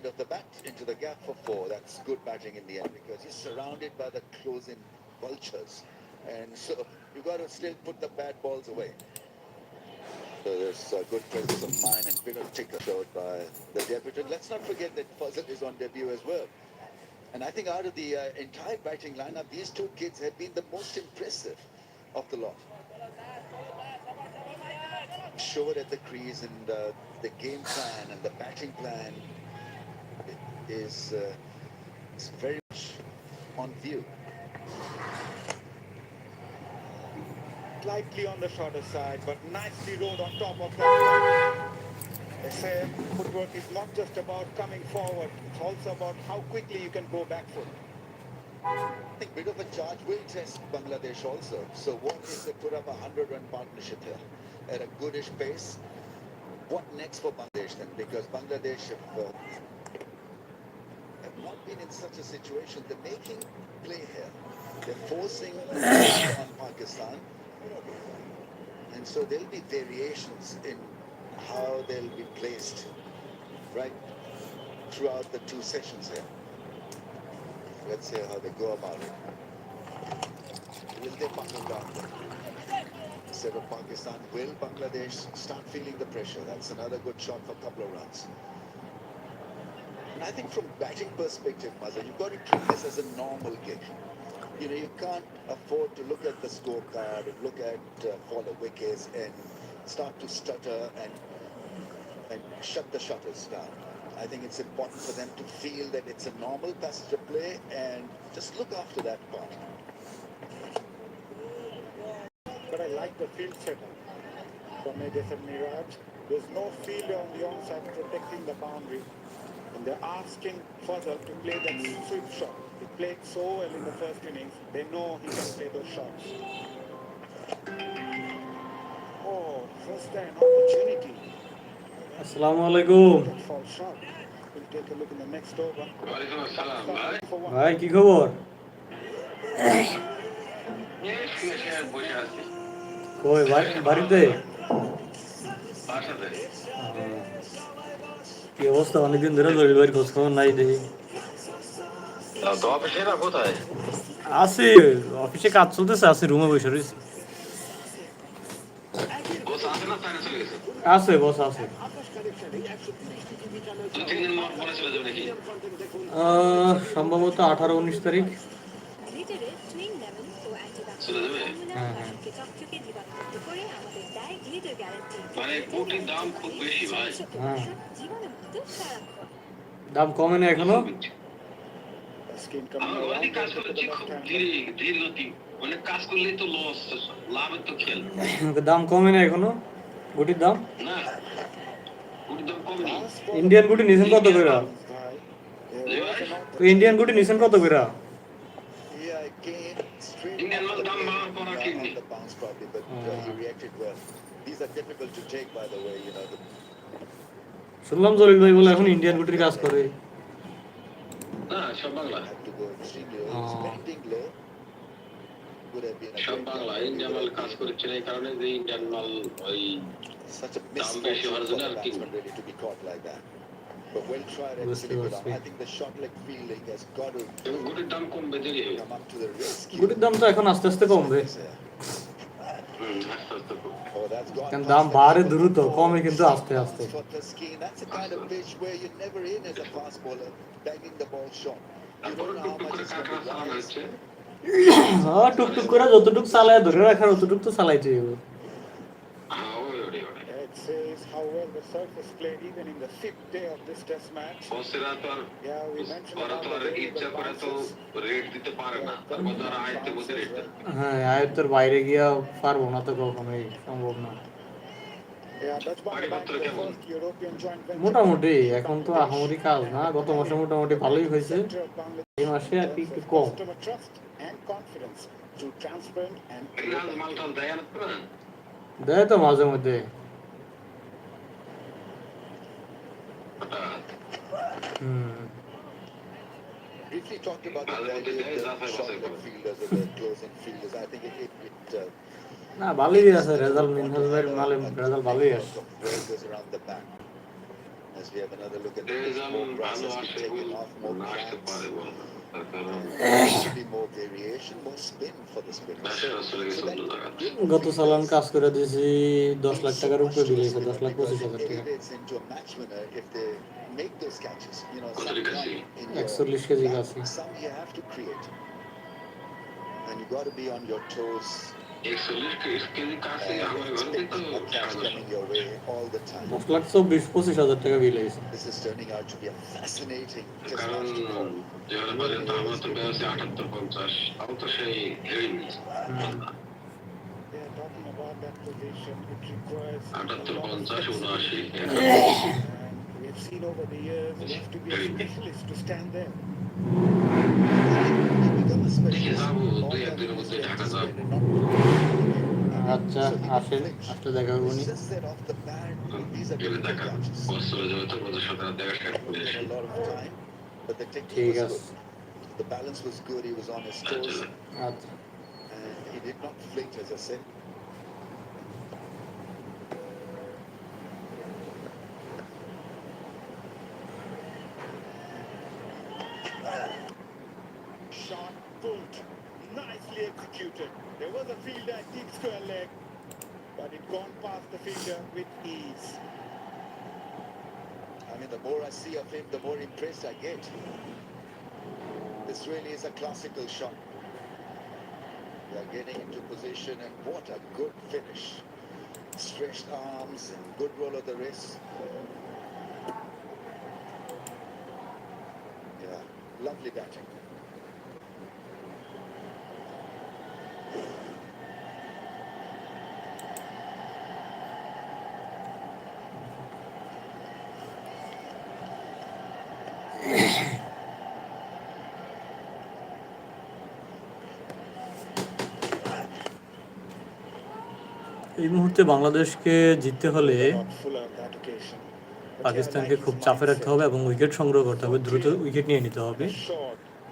end of the bat into the gap for four. That's good batting in the end because he's surrounded by the close-in vultures, and so you got to still put the bad balls away. So there's a good presence of mind and bit of ticker showed by the debutant. Let's not forget that Fazal is on debut as well. And I think out of the entire batting lineup, these two kids have been the most impressive of the lot. Showed at the crease, and the game plan and the batting plan is very much on view. Slightly on the shorter side, but nicely rode on top of that one. They say footwork is not just about coming forward, it's also about how quickly you can go back foot. I think a bit of a charge will test Bangladesh also. So what if they put up a 100-run partnership here at a goodish pace? What next for Bangladesh then? Because Bangladesh have not been in such a situation. They're making play here. They're forcing on Pakistan. And so there'll be variations in how they'll be placed right throughout the two sessions here. Let's see how they go about it. Will they buckle down? Instead of Pakistan, will Bangladesh start feeling the pressure? That's another good shot for a couple of runs. And I think from batting perspective, Mazhar, you've got to treat this as a normal gig. You know, you can't afford to look at the scorecard and look at for the wickets and start to stutter and shut the shutters down. I think it's important for them to feel that it's a normal passage of play and just look after that part. But I like the field setup from Edison Miraj. There's no fielder on the onside protecting the boundary. And they're asking Fazal to play that sweep shot. He played so well in the first innings. They know he can play those shots. Oh, first an opportunity. আসসালামু আলাইকুম ভাই, কি খবর? কই বাড়িতে? কি অবস্থা? অনেকদিন ধরে জলিল ভাইয়ের খোঁজ খবর নাই দেখি। আছি, অফিসে কাজ চলতেছে, আছি রুমে বসে রয়েছি। আছে বস আছে। সম্ভবত 18-19 তারিখ। হ্যাঁ হ্যাঁ, দাম কমে না এখনো? দাম কমে না এখনো গুটির দাম? ইন্ডিয়ান গুটি নিছেন কত করে? ইন্ডিয়ান গুটি নিছেন কত করে? শুনলাম জলিল ভাই বলে এখন ইন্ডিয়ান গুটির কাজ করে। সব বাংলা, ইন্ডিয়ান মাল কাজ করছে এই কারণে যে ইন্ডিয়ান মাল ওই দাম বেশি হওয়ার জন্য আর কি। গুটির দাম কমবে, দেরি হবে। গুটির দাম তো এখন আস্তে আস্তে কমবে, কারণ দাম বাড়ে দ্রুত, কমে কিন্তু আস্তে আস্তে। হ্যাঁ, টুকটুক করে যতটুক চালায় ধরে রাখার অতটুক তো চালাইতে হবে। হ্যাঁ, আয়ত্তের বাইরে গিয়া পারবো না তো, কখনোই সম্ভব না। মোটামুটি এখন তো আহামরি কাজ না, গত মাসে মোটামুটি ভালোই হয়েছে, এই মাসে আর কি একটু কম। দেয় তো মাঝে মধ্যে। Briefly talked about the value of the short leg fielders or the close-in fielders. I think it না, ভালোই আছে রেজাল্ট। মিনহাজ ভাইয়ের মালে রেজাল্ট ভালোই আসে। As we have another look at the pitch, result more grass ভালো has been আসে taken off, more না আসতে cracks. পারে বল তার কারণ There has to be more variation, more spin for the spinner. Batsman চলে গেছে So that অন্য জায়গাতে give গত সালান fielders কাজ করে দিয়েছি 10 লাখ means so টাকার much উপরে to বিল a হয়েছে, spinner 10 লাখ because 25 it হাজার টাকা। elevates into a match winner if they make those catches. You know, কত some লিখেছি run in your 41 KG back, কাছে। some you have to create. And you got to be on your toes 41 KG কাছে and আমার ঘরে expect তো a catch 700 coming your way all the time. 10 lakh 24-25 হাজার টাকা বিল হয়েছে। This is turning out to be a fascinating test কারণ match to call. যেভাবে পর্যন্ত আমার তো বেরোচ্ছে 78-50 তাও তো সেই হেভি নিচ They are talking about that position. It requires 78-50 79 and we have seen over the years you have to be a specialist to stand there. You become a দেখে specialist. যাবো All 2-1 you have to দিনের do is মধ্যে get Dhaka this যাবো win and not to lose. আচ্ছা So he আসেন, didn't flinch. আসলে দেখা হবে নি। It's just that off the bat, these are গেলে difficult দেখা catches. বস চলে যাবে তো বছর সাথে দেখা শেষ করে He আসি had a lot of time, but the technique ঠিক was আছে, good. The balance was good. He was on his আচ্ছা toes, আচ্ছা। and he did not flinch, as I said. Shot pulled, nicely executed. There was a fielder at deep square leg, but it gone past the fielder with ease. I mean, the more I see of him, the more impressed I get. This really is a classical shot. They are getting into position, and what a good finish. Stretched arms and good roll of the wrist. Yeah, lovely batting. এই মুহূর্তে বাংলাদেশকে জিততে হলে পাকিস্তানকে খুব চাপে রাখতে হবে এবং উইকেট সংগ্রহ করতে হবে, দ্রুত উইকেট নিয়ে নিতে হবে।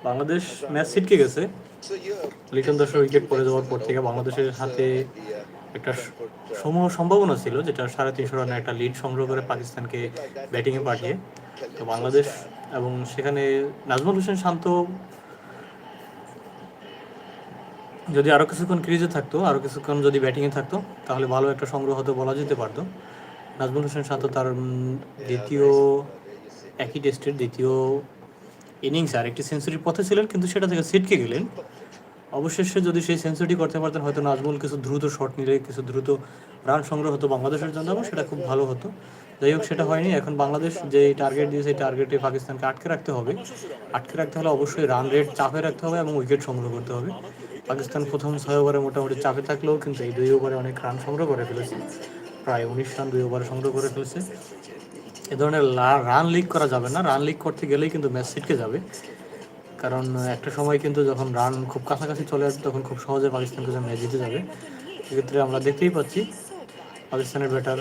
বাংলাদেশ ম্যাচ ছিটকে গেছে। লিটন দাসের উইকেট পড়ে যাওয়ার পর থেকে বাংলাদেশের হাতে একটা সম্ভাবনা ছিল, যেটা 350 রানের একটা লিড সংগ্রহ করে পাকিস্তানকে ব্যাটিংয়ে পাঠিয়ে। তো বাংলাদেশ এবং সেখানে নাজমুল হোসেন শান্ত যদি আরও কিছুক্ষণ ক্রিজে থাকতো, আরও কিছুক্ষণ যদি ব্যাটিংয়ে থাকতো, তাহলে ভালো একটা সংগ্রহ হতে বলা যেতে পারতো। নাজমুল হোসেন শান্ত তার দ্বিতীয় একই টেস্টের দ্বিতীয় ইনিংসে আরেকটি সেঞ্চুরির পথে ছিলেন, কিন্তু সেটা থেকে ছিটকে গেলেন। অবশেষে যদি সেই সেঞ্চুরি করতে পারতেন, হয়তো নাজমুল কিছু দ্রুত শট নিলে কিছু দ্রুত রান সংগ্রহ হতো বাংলাদেশের জন্য, এবং সেটা খুব ভালো হতো। যাই হোক, সেটা হয়নি। এখন বাংলাদেশ যে টার্গেট দিয়েছে, সেই টার্গেটে পাকিস্তানকে আটকে রাখতে হবে। আটকে রাখতে হলে অবশ্যই রান রেট চাপে রাখতে হবে এবং উইকেট সংগ্রহ করতে হবে। পাকিস্তান প্রথম 6 ওভারে মোটামুটি চাপে থাকলেও কিন্তু এই 2 ওভারে অনেক রান সংগ্রহ করে ফেলেছে, প্রায় 19 রান 2 ওভারে সংগ্রহ করে ফেলেছে। এ ধরনের রান লিক করা যাবে না। রান লিক করতে গেলেই কিন্তু ম্যাচ ছিটকে যাবে, কারণ একটা সময় কিন্তু যখন রান খুব কাছাকাছি চলে আসবে, তখন খুব সহজে পাকিস্তানকে ম্যাচ জিতে যাবে। সেক্ষেত্রে আমরা দেখতেই পাচ্ছি পাকিস্তানের ব্যাটার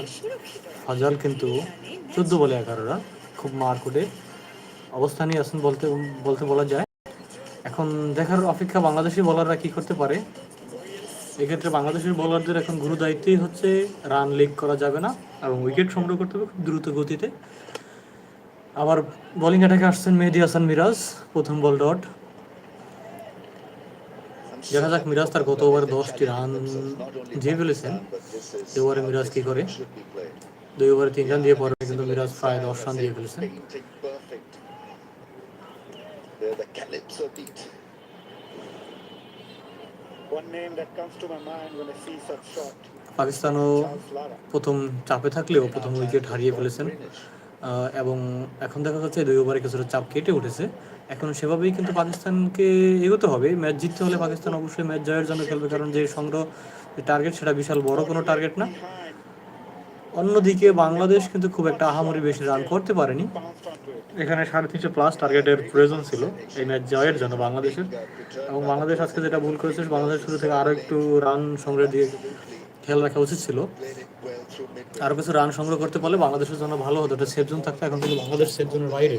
ফজল কিন্তু 14 বলে 11 রান, খুব মারকুটে অবস্থানই আছেন বলতে বলা যায়। এখন দেখার অপেক্ষা বাংলাদেশি বোলাররা কি করতে পারে। এক্ষেত্রে বাংলাদেশের বোলারদের এখন গুরু দায়িত্বই হচ্ছে রান লিক করা যাবে না এবং উইকেট সংগ্রহ করতে হবে খুব দ্রুত গতিতে। আবার বোলিং অ্যাটাকে আসছেন মেহেদী হাসান মিরাজ, প্রথম বল ডট। দেখা যাক, মিরাজ তার গত ওভারে 10টি রান দিয়ে ফেলেছেন। এই ওভারে মিরাজ কি করে। 2 ওভারে 3 রান দিয়ে পরে কিন্তু মিরাজ প্রায় 10 রান দিয়ে ফেলেছেন। পাকিস্তানও প্রথম চাপে থাকলেও প্রথম উইকেট হারিয়ে ফেলেছেন, এবং এখন দেখা যাচ্ছে 2 ওভারে কিছুটা চাপ কেটে উঠেছে। এখন সেভাবেই কিন্তু পাকিস্তানকে এগোতে হবে। ম্যাচ জিততে হলে পাকিস্তান অবশ্যই ম্যাচ জয়ের জন্য খেলবে, কারণ যে সংগ্রহ টার্গেট সেটা বিশাল বড় কোনো টার্গেট না। অন্যদিকে বাংলাদেশ কিন্তু খুব একটা আহামরি বেশি রান করতে পারেনি। এখানে 350+ টার্গেটের প্রয়োজন ছিল এই ম্যাচ জয়ের জন্য বাংলাদেশের, এবং বাংলাদেশ আজকে যেটা ভুল করেছে, বাংলাদেশ শুরু থেকে আরও একটু রান সংগ্রহ দিয়ে খেয়াল রাখা উচিত ছিল। আরও কিছু রান সংগ্রহ করতে পারলে বাংলাদেশের জন্য ভালো হতো। এটা সেফ জোন থাকতো, এখন কিন্তু বাংলাদেশ সেফ জোনের বাইরে।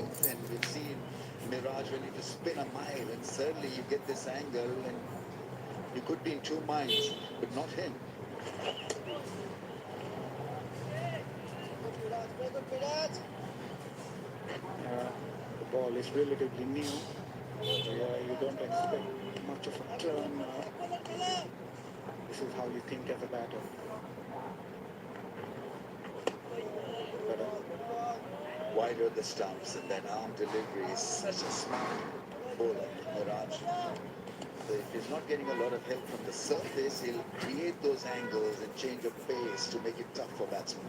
The ball is relatively new. You don't expect much of a turn. This is how you think as a batter. But, Wider the stumps and then arm delivery is such a smart bowler, Miraj. So if he's not getting a lot of help from the surface, he'll create those angles and change of pace to make it tough for batsmen.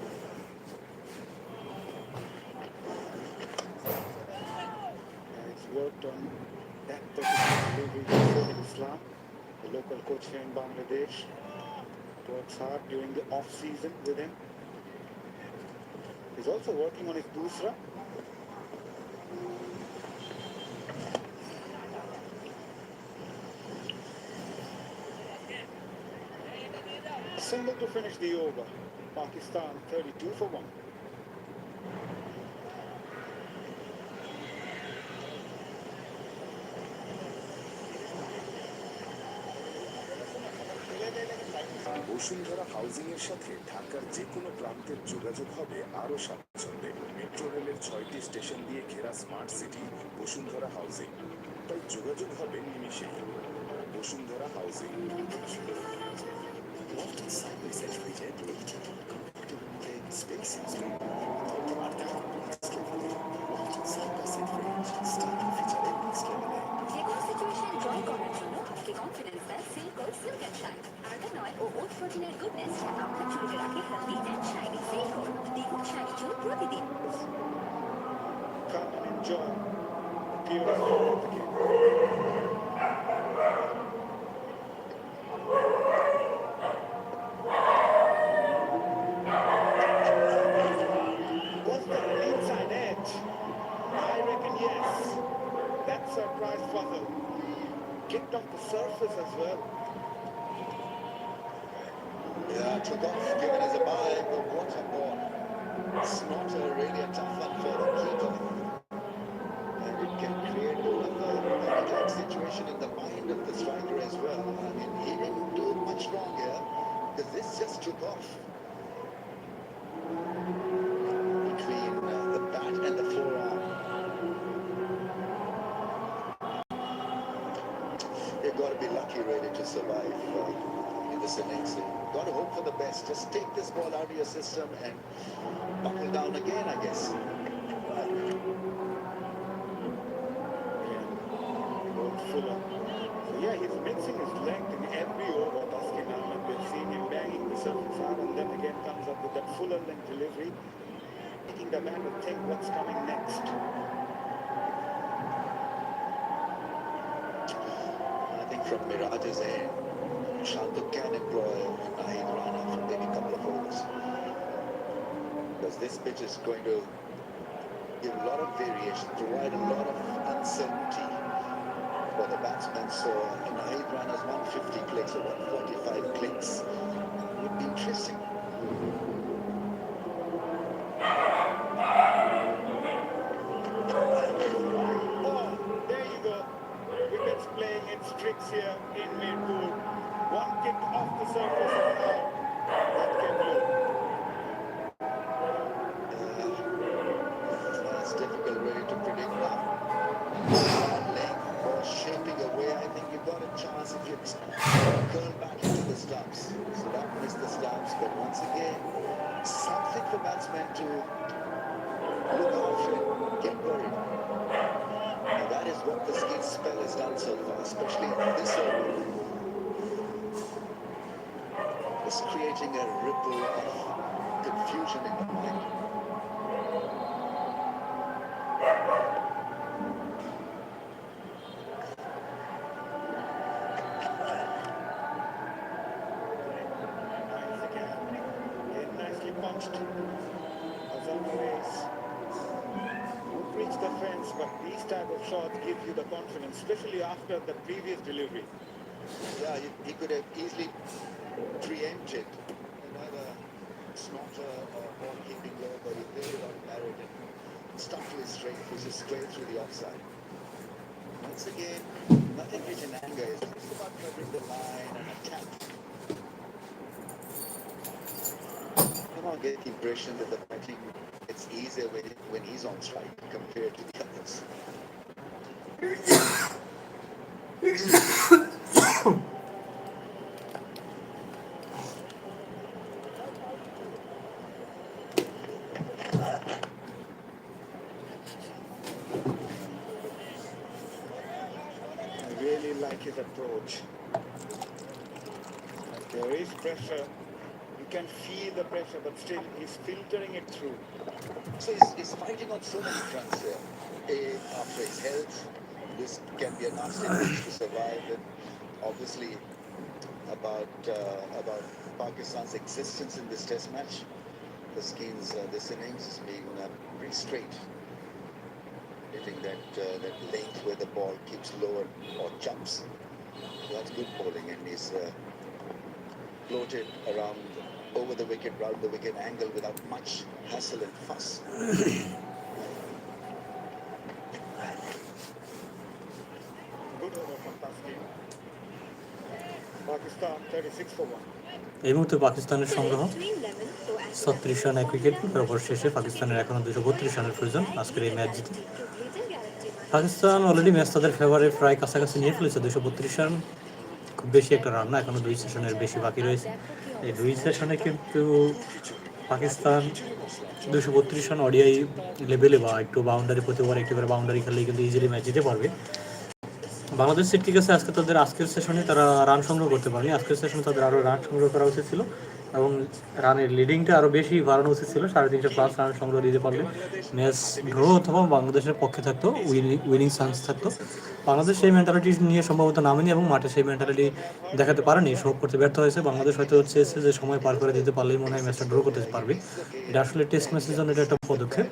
it's worked on that particular delivery with Sohail Islam, the local coach here in Bangladesh. Works hard during the off-season with him. He's also working on his doosra. Single to finish the over. Pakistan 32 for 1. Bashundhara housing এর সাথে ঢাকার যে কোনো প্রান্তের যোগাযোগ হবে আরও স্বাচ্ছন্দ্যে। মেট্রো রেলের 6টি স্টেশন দিয়ে ঘেরা স্মার্ট সিটি বসুন্ধরা হাউজিং, তাই যোগাযোগ হবে নিমিষেই। বসুন্ধরা হাউজিং। যেকোনো সিচুয়েশন জয় করার জন্য আপনাকে কনফিডেন্স দেয় Silko silk and shine. Argan oil ও ওট প্রোটিনের গুডনেস আপনার চুলকে রাখে healthy and shiny. Silko দ্বিগুণ শাইনি চুল প্রতিদিন। Come and enjoy beautiful cricket. Was that an inside edge? I reckon yes. That surprise puzzle. Kicked off the surface as well. Yeah, took off, given as a bye, but what a ball. It's not really a tough one for the keeper. And it can create a panic situation in the mind of the striker as well. I mean, he didn't do much wrong here, because this just took off between the bat and the forearm. You've got to be lucky really to survive in this innings. You've got to hope for the best. Just take this ball out of your system and buckle down again, I guess. Fuller. So yeah, he's mixing his length in every over. Taskin Ahmed, we've seen him banging the surface hard and then again comes up with that fuller length delivery, making the batter think what's coming next. I think from Miraj's end, Shantuk can employ Nahid Rana for maybe a couple of overs. Because this pitch is going to give a lot of variation, provide a lot of uncertainty for the batsmen. So Nahid Rana's 150 clicks or 145 clicks would be interesting. Oh, there you go. Wickets playing its tricks here in Mirpur. One kick off the surface and now that can do. It's difficult really to predict now. Length or shaping away, I think you've got a chance if you curl back into the stumps. So that missed the stumps, but once again, something for batsmen to look out for, get worried. And that is what the skid spell has done so far, especially this over. It's creating a ripple of confusion in the mind. Nicely punched. Azam Perez would reach the fence, but these type of shots give you the confidence, especially after the previous delivery. Yeah, he could have easily preempted another smarter ball keeping low, but he really got married and stuck to his straight, which is straight through the offside. Once again, nothing rich in anger. It's just about covering the line and attack. I don't get the impression that the batting gets easier when he's on strike compared to the others. I really like his approach. There is pressure. You can feel the pressure, but still he's filtering it through. So he's fighting on so many fronts here. After his health, this can be a nasty match to survive. And obviously, about Pakistan's existence in this Test match, the Skins this innings is being pretty straight, hitting that length where the ball keeps lower or jumps. So that's good bowling, and he's floated around over the wicket, round the wicket angle without much hassle and fuss. Good over from Taskin. Pakistan 36 for 1. এই মুহূর্তে পাকিস্তানের সংগ্রহ 36 run 1 wicket, তারপর শেষে পাকিস্তানের এখনও 232 রানের প্রয়োজন আজকের এই ম্যাচ জিতে। পাকিস্তান অলরেডি ম্যাচ তাদের ফেভারে প্রায় কাছাকাছি নিয়ে ফেলেছে, 232 রান খুব বেশি একটা রান না, এখনও 2 সেশনের বেশি বাকি রয়েছে। এই 2 সেশনে কিন্তু পাকিস্তান 232 রান ওডিআই লেভেলে বা একটু বাউন্ডারি প্রতি ওভার একটি করে বাউন্ডারি খেললেই কিন্তু ইজিলি ম্যাচ জিতে পারবে। বাংলাদেশ সেট ঠিক আছে, আজকে তাদের আজকের সেশনে তারা রান সংগ্রহ করতে পারেনি, আজকের সেশনে তাদের আরও রান সংগ্রহ করা উচিত ছিল এবং রানের লিডিংটা আরও বেশি বাড়ানো উচিত ছিল। 350+ রান সংগ্রহ দিতে পারলে ম্যাচ ড্র অথবা বাংলাদেশের পক্ষে থাকতো, উইনিং চান্স থাকতো। বাংলাদেশ সেই মেন্টালিটি নিয়ে সম্ভবত নামেনি এবং মাঠে সেই মেন্টালিটি দেখাতে পারেনি, শো করতে ব্যর্থ হয়েছে। বাংলাদেশ হয়তো চেয়েছে যে সময় পার করে দিতে পারলেই মনে হয় ম্যাচটা ড্র করতে পারবে। এটা আসলে টেস্ট ম্যাচের জন্য এটা একটা পদক্ষেপ।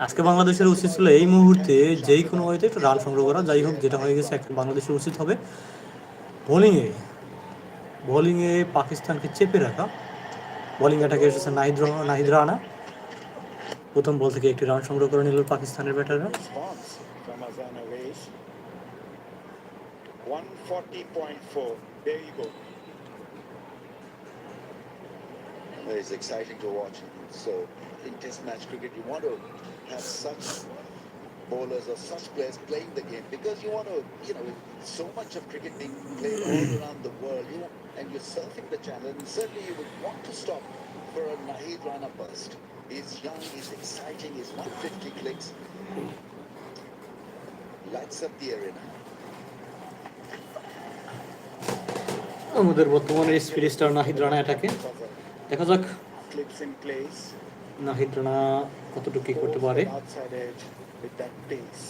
আজকে বাংলাদেশের উচিত ছিল এই মুহূর্তে যেই কোনো ওয়েতে একটু রান সংগ্রহ করা, যাই হোক যেটা হয়ে গেছে। এখন বাংলাদেশের উচিত হবে বোলিংয়ে পাকিস্তানকে চেপে রাখা। বোলিং অ্যাটাকে এসেছে নাহিদ রানা, প্রথম বল থেকে একটি রান সংগ্রহ করে নিল পাকিস্তানের ব্যাটাররা। Response from Azan Awais. 140.4. There you go. It's exciting to watch. So in Test match cricket, you want to have such bowlers or such players playing the game, because you want to, so much of cricket being played all around the world, and you're surfing the channel, and certainly you would want to stop for a Naheed Rana burst. He's young, he's exciting, he's 150 clicks, lights up the arena. আমাদের বর্তমানে speed star Nahid Rana অ্যাটাকে, দেখা যাক Clips in place. Nahid Rana কতটুকু কি করতে পারে। Outside edge with that pace.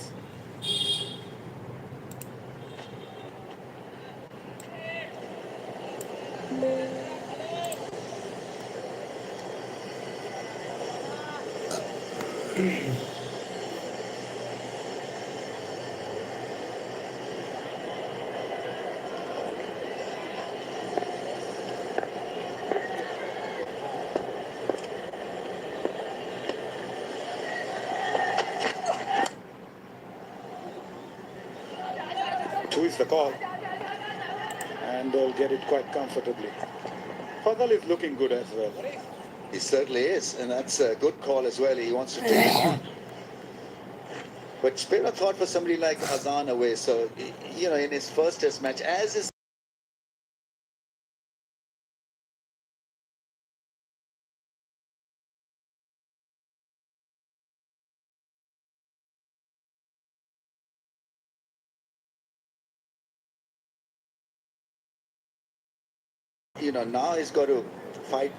Two is the call, and they'll get it quite comfortably. Fadal is looking good as well. He certainly is, and that's a good call as well. He wants to take him on. But spare a thought for somebody like Azan away. So, in his first Test match, as is now he's got to fight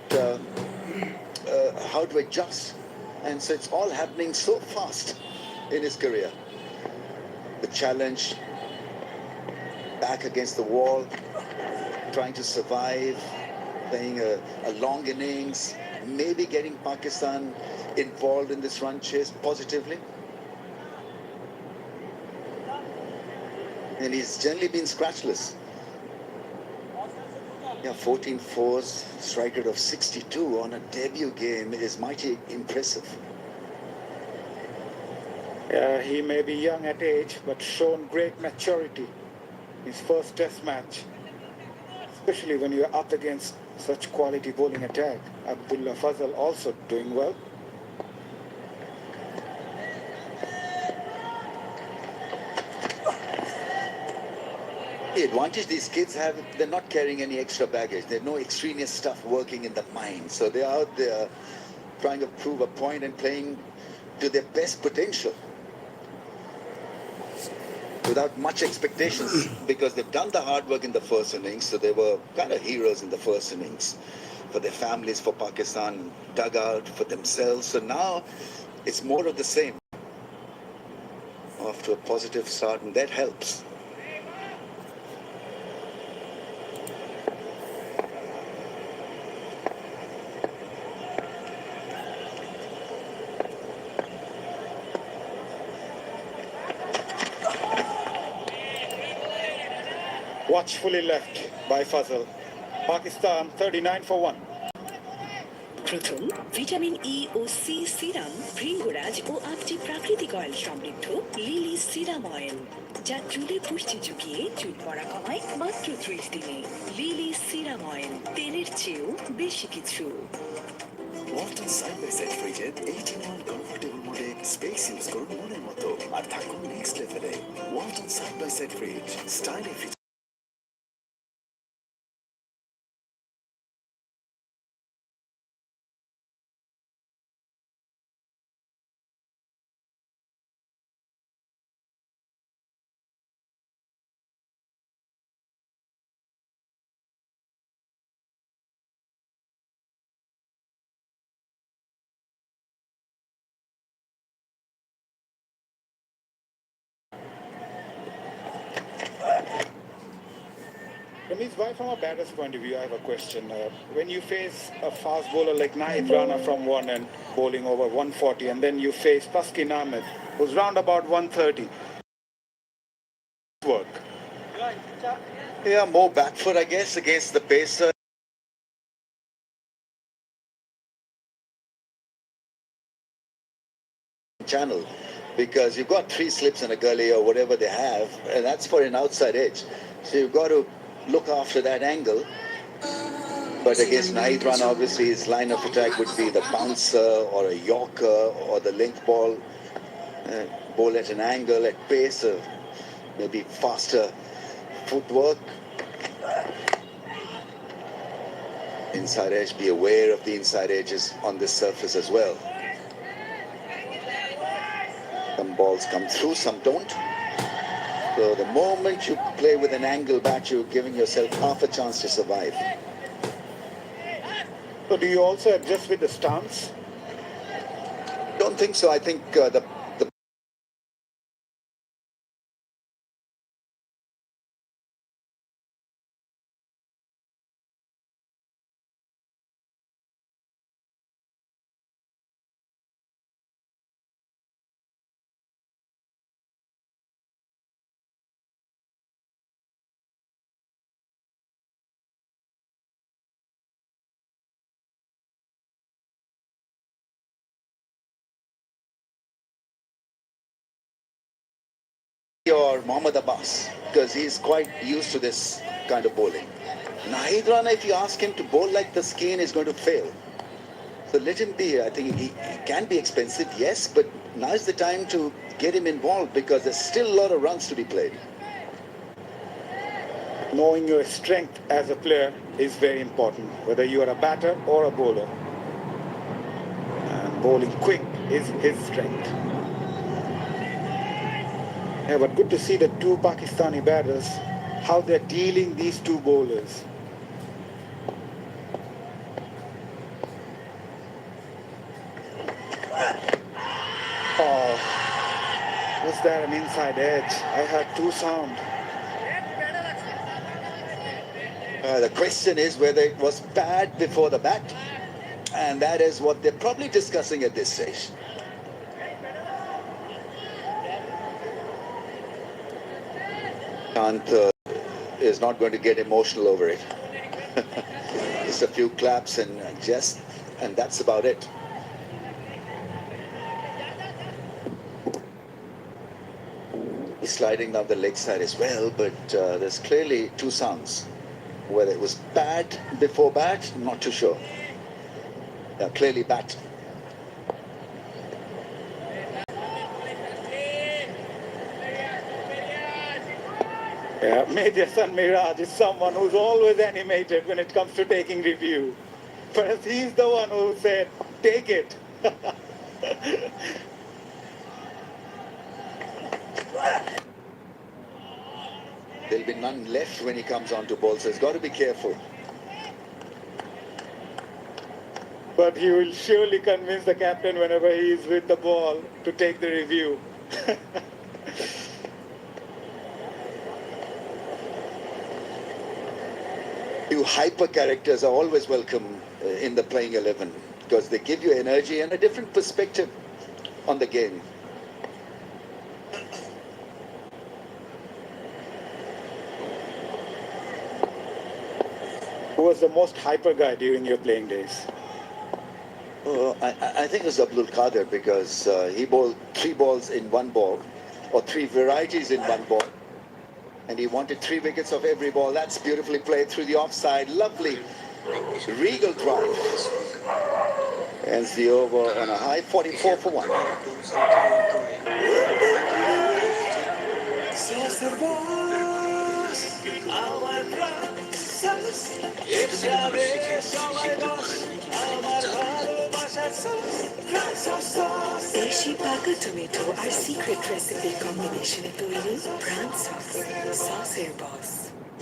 how to adjust, and so it's all happening so fast in his career. The challenge, back against the wall, trying to survive, playing a long innings, maybe getting Pakistan involved in this run chase positively. And he's generally been scratchless. 14 fours, strike rate of 62 on a debut game is mighty impressive. He may be young at age, but shown great maturity. His first Test match, especially when you're up against Such quality bowling attack. Abdullah Fazal also doing well. The advantage these kids have, they're not carrying any extra baggage. There's no extraneous stuff working in the mind. So they're out there trying to prove a point and playing to their best potential without much expectations because they've done the hard work in the first innings. So they were kind of heroes in the first innings for their families, for Pakistan, dug out for themselves. So now it's more of the same. Off to a positive start, and that helps. Watchfully left by Fazal. Pakistan 39 for 1. প্রথম vitamin E ও C serum bhringraj ও 8টি প্রাকৃতিক oil সমৃদ্ধ lily serum oil যা চুলে পুষ্টি জুগিয়ে চুল পড়া কমায় মাত্র 30 দিনে। লিলি সিরাম অয়েল, তেলের চেয়েও বেশি কিছু। ওয়ালটন সাইড বাই সাইড ফ্রিজের 18 কমফোর্টেবল মোডে স্পেস ইউজ করুন মনের মতো আর থাকুন নেক্সট লেভেলে। Walton side by side fridge, style fridge. Ramesh, why from a batter's point of view, I have a question. When you face a fast bowler like Naid Rana from one end, bowling over 140, and then you face Taskin Ahmed, who's round about 130. Work. Yeah, more back foot, I guess, against the pacer. Channel, because you've got 3 slips and a gully or whatever they have, and that's for an outside edge. So you've got to look after that angle. But against Naid Rana, obviously his line of attack would be the bouncer or a yorker or the length ball, bowl at an angle, at pace, maybe faster footwork. Inside edge, be aware of the inside edges on this surface as well. Some balls come through, some don't. So the moment you play with an angle bat, you're giving yourself half a chance to survive. So do you also adjust with the stance? Don't think so. I think the or Mohammad Abbas, because he's quite used to this kind of bowling. Naid Rana, if you ask him to bowl like the skin, is going to fail. So let him be. I think he can be expensive, yes, but now is the time to get him involved because there's still a lot of runs to be played. Knowing your strength as a player is very important, whether you are a batter or a bowler. And bowling quick is his strength. Yeah, but good to see the 2 Pakistani batters, how they're dealing these 2 bowlers. Oh, was there an inside edge? I heard 2 sound. The question is whether it was bad before the bat, and that is what they're probably discussing at this stage. Kant is not going to get emotional over it. Just a few claps and that's about it. He's sliding down the leg side as well, but there's clearly 2 sounds. Whether it was bad before bat, not too sure. Yeah, clearly bat. Yeah, Major San Miraj is someone who's always animated when it comes to taking review. Perhaps he's the one who said, take it. There'll be none left when he comes on to bowl, so he's got to be careful. But he will surely convince the captain whenever he is with the ball to take the review. You hyper characters are always welcome in the playing 11 because they give you energy and a different perspective on the game. Who was the most hyper guy during your playing days? I think it was Abdul Qadir because he bowled 3 balls in 1 ball or 3 varieties in 1 ball. And he wanted 3 wickets of every ball. That's beautifully played through the offside. Lovely, regal drive. Ends the over on a high, 44 for 1. দেশি পাকা tomato আর secret recipe কম্বিনেশনে তৈরি প্রাণ sauce সসের বস।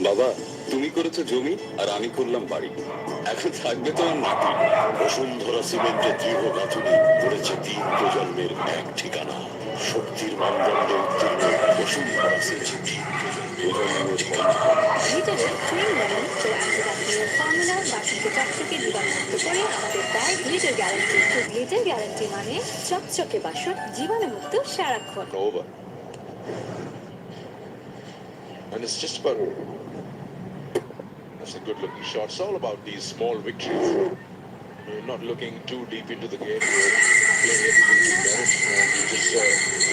বাবা, তুমি করেছো জমি আর আমি করলাম বাড়ি। এখন থাকবে তো আর নাতি। বসুন্ধরা সিমেন্টের দৃঢ় গাঁথুনি করেছে 3 প্রজন্মের এক ঠিকানা। শক্তির মানদণ্ডে উত্তীর্ণ বসুন্ধরা সিমেন্ট। প্রজন্মের গ্লিটারের টুইন লেমন ও অ্যান্টিব্যাকটেরিয়াল ফর্মুলা বাসনকে চকচকে জীবাণুমুক্ত করে আমাদের দেয় গ্লিটার গ্যারান্টি। তো গ্লিটার গ্যারান্টি মানে চকচকে বাসন জীবাণুমুক্ত সারাক্ষণ। over. And it's just about, that's a good looking shot. It's all about these small victories. You're not looking too deep into the game. You're playing everything you merit, and you're just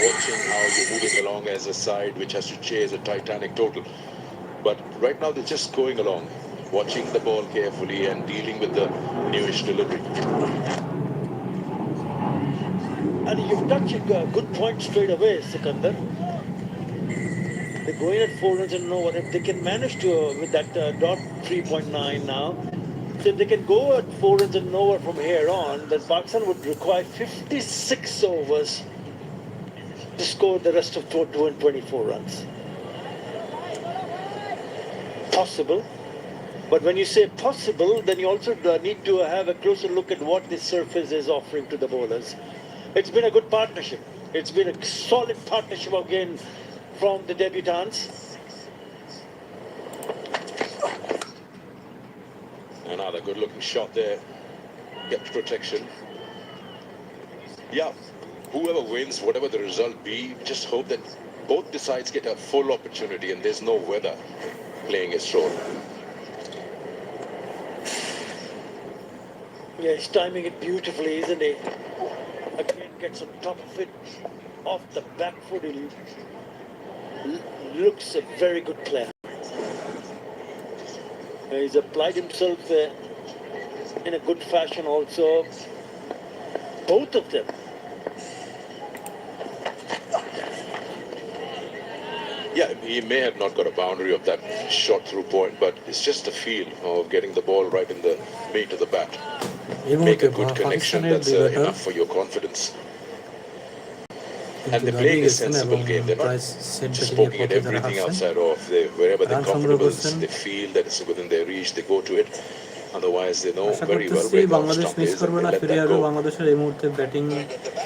watching how you're moving along as a side which has to chase a Titanic total. But right now they're just going along, watching the ball carefully and dealing with the newish delivery. And you've touched a good point straight away, Sikandar. They're going at 4 runs and no one. If they can manage to, with that dot 3.9 now, so if they can go at 4 runs and nowhere from here on, then Pakistan would require 56 overs to score the rest of 224 runs. Possible. But when you say possible, then you also need to have a closer look at what this surface is offering to the bowlers. It's been a good partnership. It's been a solid partnership again from the debutants. Another good looking shot there. Gets protection. Yeah, whoever wins, whatever the result be, just hope that both the sides get a full opportunity and there's no weather playing its role. Yeah, he's timing it beautifully, isn't he? Again, gets on top of it, off the back foot. He looks a very good player. He's applied himself in a good fashion also. Both of them. Yeah, he may have not got a boundary of that shot through point, but it's just the feel of getting the ball right in the meat of the bat. এই Make মুহূর্তে a good connection, পাকিস্তানের that's দুই batter enough for your confidence. And কিন্তু they're দাঁড়িয়ে playing a গেছেন এবং sensible game. They're প্রায় not set just batting এর poking at পথে তারা everything হাঁটছেন। outside off. Wherever they're run সংগ্রহ comfortable, করছেন। they feel that it's within their reach, they go to it. Otherwise, they know Asha very well করতেছি where the Bangladesh stump miss is and করবে they না, let ফিরে that আসবে। go. বাংলাদেশের এই মুহূর্তে batting And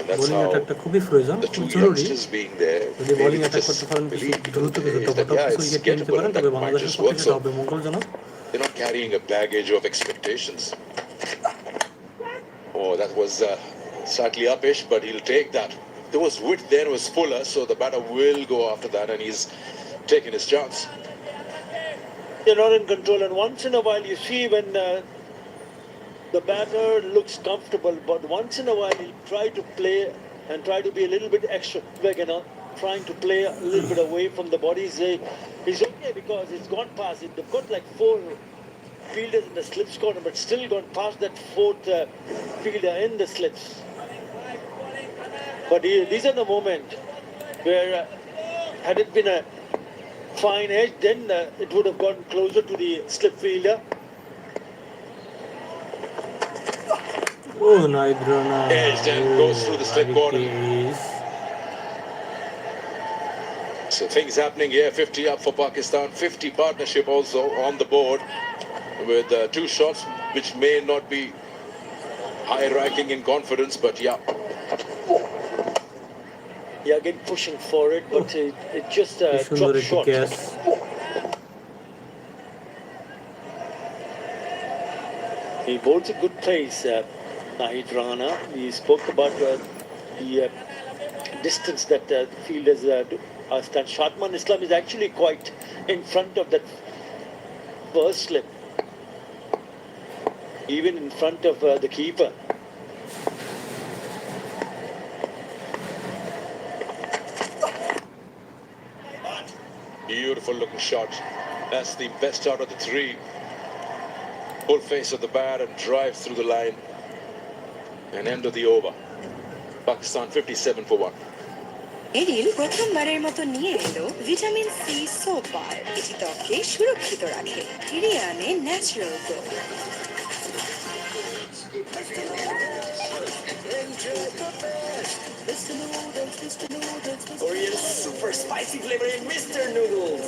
that's bowling how অ্যাটাকটা খুবই প্রয়োজন, the খুব two জরুরি। youngsters being there, যদি বোলিং maybe অ্যাটাক just করতে পারেন, কিছু believe দ্রুত কিছু is টপ that, yeah, কিছু it's উইকেট নিয়ে নিতে gettable পারেন, and তবে that might বাংলাদেশের just পক্ষে work. সেটা So হবে মঙ্গলজনক। they're not carrying a baggage of expectations. Oh, that was slightly upish, but he'll take that. There was width there, it was fuller, so the batter will go after that, and he's taking his chance. They're not in control, and once in a while you see when the batter looks comfortable, but once in a while he'll try to play and try to be a little bit extra, trying to play a little bit away from the body. He's okay because it's gone past it. They've got like fielders in the slips corner, but still gone past that fourth fielder in the slips. But these are the moments where, had it been a fine edge, then it would have gone closer to the slip fielder. Oh, Naidrona. Edge then goes through the slip corner. So things happening here. 50 up for Pakistan. 50 partnership also on the board with 2 shots, which may not be high ranking in confidence, but yeah. Yeah, again pushing for it, but it just dropped short. He bowls a good pace, Nahid Rana. We spoke about the distance that the fielders stand. Shatman Islam is actually quite in front of that first slip, even in front of the keeper. Beautiful looking shot. That's the best out of the 3. Full face of the bat and drives through the line. And end of the over. Pakistan 57 for 1. Aryl প্রথমবারের মতো নিয়ে এলো vitamin C soap bar. এটি ত্বককে সুরক্ষিত রাখে, ফিরিয়ে আনে natural glow. Korea's super spicy flavoring Mr. Noodles.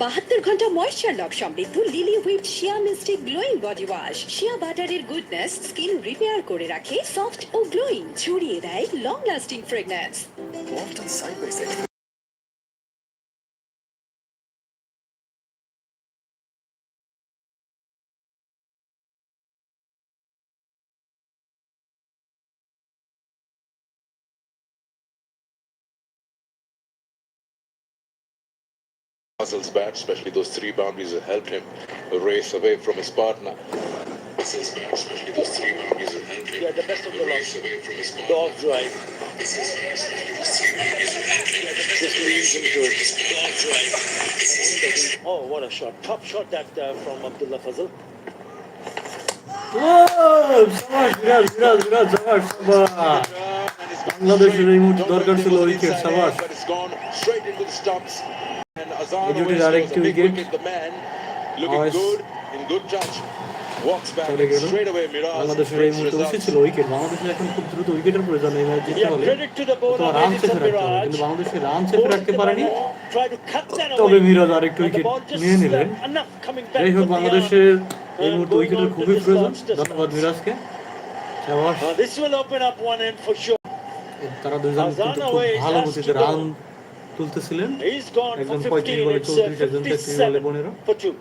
72 ঘন্টা ময়েশ্চার লক সমৃদ্ধ lily whip shea mystic glowing body wash. Shea বাটারের গুডনেস স্কিন রিপেয়ার করে রাখে সফট ও গ্লোয়িং, ছড়িয়ে দেয় long lasting fragrance. Walked side by side. Russell's bat, especially those 3 boundaries, have helped him race away from his partner. Russell's bat, especially those 3 boundaries, have helped him Yeah, the best of the lot. race away from his partner. Dog drive. Just leads him to it. Dog drive. Oh, what a shot. Top shot that from Abdullah Fazal. বাংলাদেশের এই মুহূর্তে দরকার ছিল wicket. সাবাস। But it's gone straight into the stumps. And Azan It always is direct scores a big wicket. wicket. The man looking Always. good, in good touch. Walks back চলে গেল। straight away. Miraz বাংলাদেশের এই brings মুহূর্তে উচিত results. ছিল wicket. বাংলাদেশের এখন খুব দ্রুত উইকেটের প্রয়োজন। এই ম্যাচ জিততে Yeah, হলে credit to the bowler, তোমার রান Edison চেপে রাখতে হবে, Miraj. কিন্তু বাংলাদেশের রান চেপে রাখতে পারেনি। Try to cut that তবে away. মিরাজ আরেকটু And the wicket ball just নিয়ে নিলেন। enough coming back যাই হোক, from the বাংলাদেশের arm. এই মুহূর্তে উইকেটের খুবই প্রয়োজন। ধন্যবাদ মিরাজকে। সাবাস। This will open up one end for sure. তারা দুজন কিন্তু খুব ভালো গতিতে রান তুলতেছিলেন। He's gone for একজন 15, 35 বলে it's 34, একজন 33 বলে 57 15। for 2.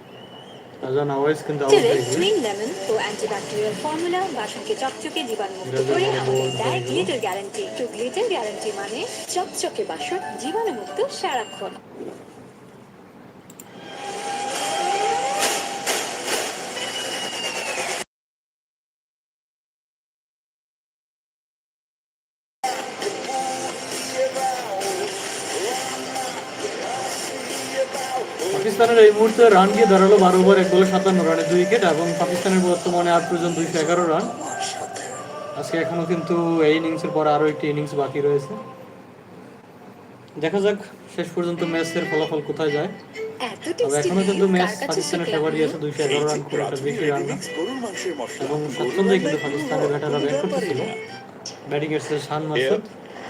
আজান আওয়াজ কিন্তু আউট ছেলে হয়ে গেল। সুইং লেমন ও অ্যান্টিব্যাকটেরিয়াল ফর্মুলা বাসনকে চকচকে জীবাণুমুক্ত করে আমাদের দেয় গ্লিটার গ্যারান্টি। তো গ্লিটার গ্যারান্টি মানে চকচকে বাসন, জীবাণুমুক্ত সারাক্ষণ। পাকিস্তানের এই মুহূর্তে রান গিয়ে দাঁড়ালো 12 ওভার 1 বলে 57 রানে 2 উইকেট, এবং পাকিস্তানের বর্তমানে আর প্রয়োজন 211 রান। আজকে এখনো কিন্তু এই ইনিংসের পর আরো একটি ইনিংস বাকি রয়েছে। দেখা যাক শেষ পর্যন্ত ম্যাচের ফলাফল কোথায় যায়। তবে এখনো কিন্তু ম্যাচ পাকিস্তানের ফেভারি আছে 211 রান করে, একটা বেশি রান না, এবং স্বাচ্ছন্দ্যে কিন্তু পাকিস্তানের ব্যাটাররা ব্যাট করতেছিল। ব্যাটিং এর শেষে শান Masud.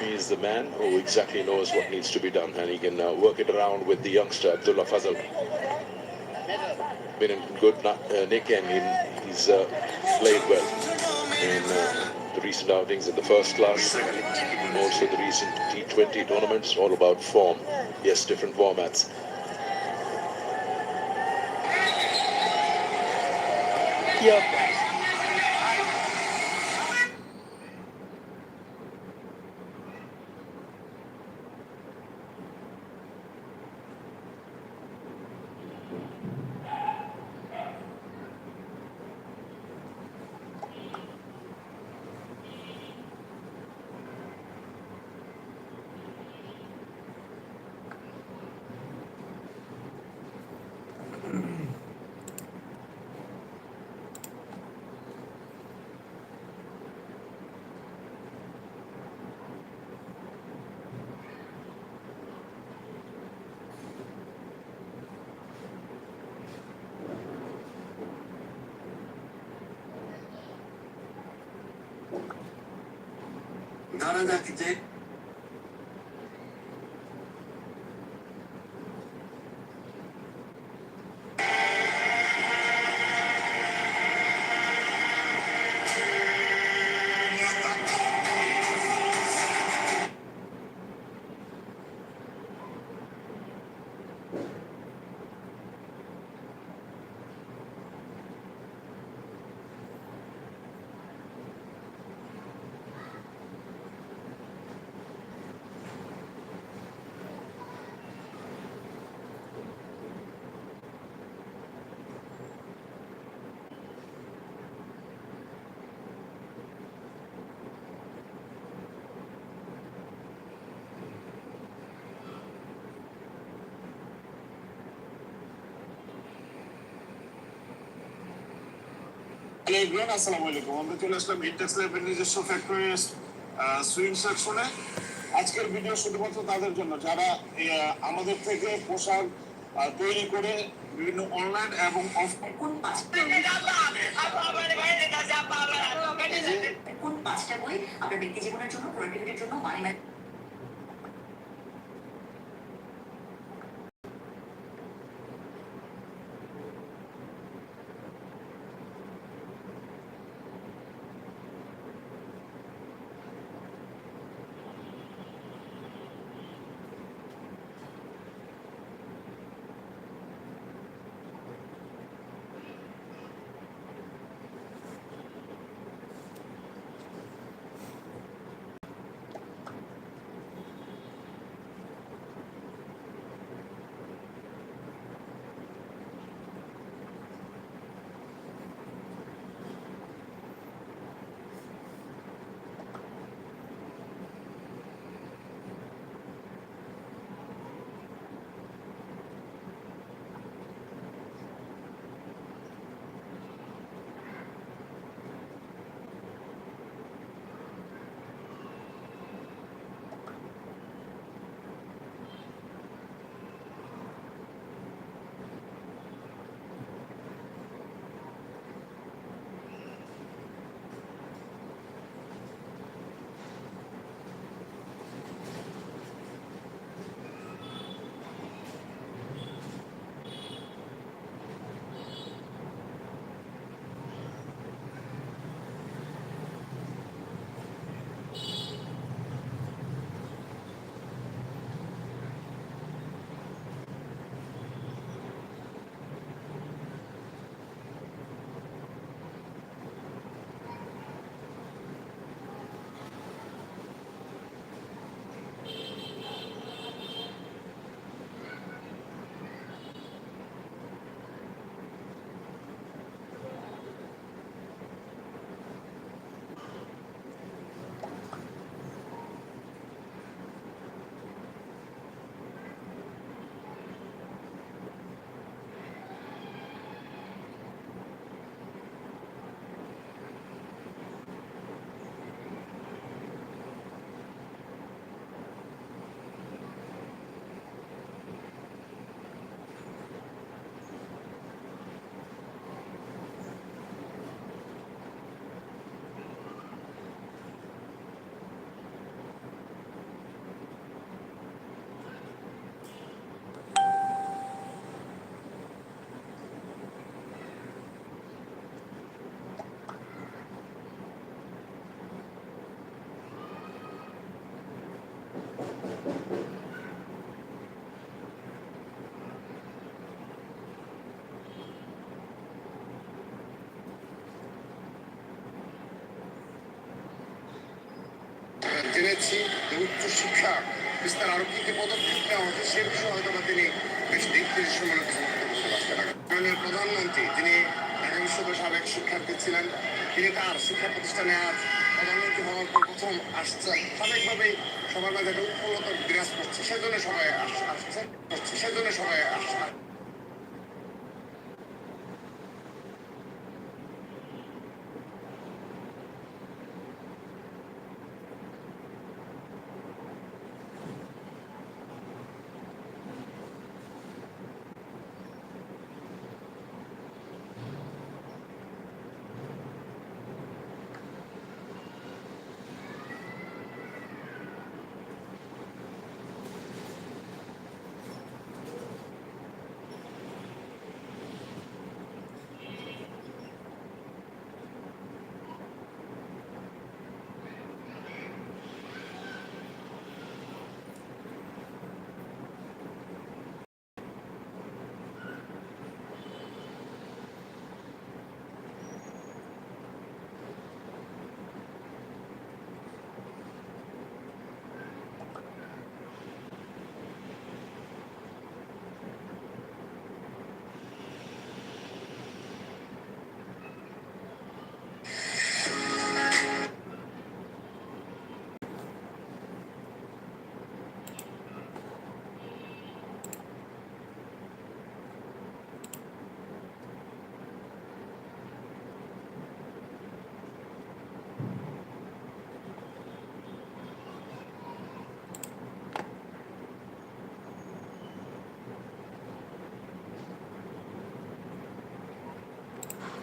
He is the man who exactly knows what needs to be done, and he can work it around with the youngster Abdullah Fazal. Been in good nick, and he's played well in the recent outings in the first class, and also the recent T20 tournaments. All about form. Yes, different formats. Yeah. ধারাবাহিকতে hello everyone, আসসালামু আলাইকুম। আমরা চলে আসলাম ইনটেক্স ল্যাবের নিজস্ব factory swing সেকশনে। আজকের video শুধুমাত্র তাদের জন্য যারা আমাদের থেকে পোশাক তৈরি করে বিভিন্ন অনলাইন এবং অফলাইন কোন পাঁচটা বই আপনার ব্যক্তি জীবনের জন্য, প্রোডাক্টিভিটির জন্য, মানি জেনেছি যে উচ্চশিক্ষা বিস্তার আরো কি কি পদক্ষেপ নেওয়া হচ্ছে সে বিষয়ে হয়তো বা তিনি বেশ দীর্ঘসময় কিছু বক্তব্য করতে পারছেন না। মাননীয় প্রধানমন্ত্রী যিনি ঢাকা বিশ্ববিদ্যালয়ের সাবেক শিক্ষার্থী ছিলেন, তিনি তার শিক্ষা প্রতিষ্ঠানে আজ প্রধানমন্ত্রী হওয়ার পর প্রথম আসছে। স্বাভাবিকভাবেই সবার মাঝে একটা উৎফুল্লতা বিরাজ করছে, সেজন্য সবাই আসছে।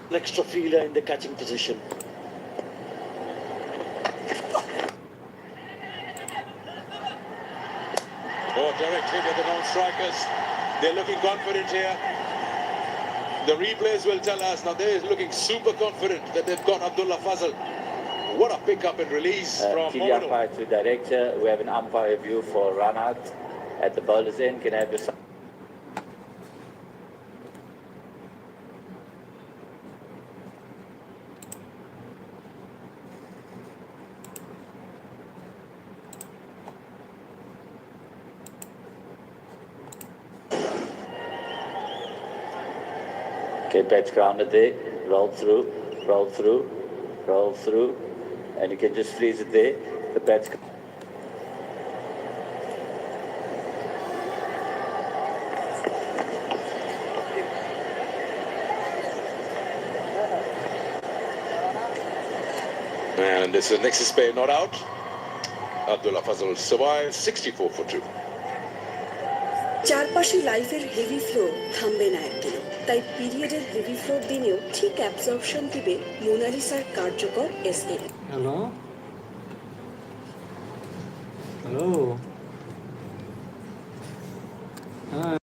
An extra fielder in the catching position. Oh, direct hit at the non-strikers. They're looking confident here. The replays will tell us. Now they're looking super confident that they've got Abdullah Fazal. What a pick-up and release from TV Mominul. umpire to director. We have an umpire view for run out at the bowler's end. Can I have your Okay, patch grounded there, roll through, roll through, roll through, and you can just freeze it there. The patch. And this is next spare not out. Abdullah Fazal survives 64 for 2. চারপাশে লাইফের heavy flow থামবে না একদিনও, তাই পিরিয়ডের heavy floor দিনেও ঠিক absorption দিবে মোনালিসার কার্যকর এসএ। হ্যালো হ্যালো হ্যাঁ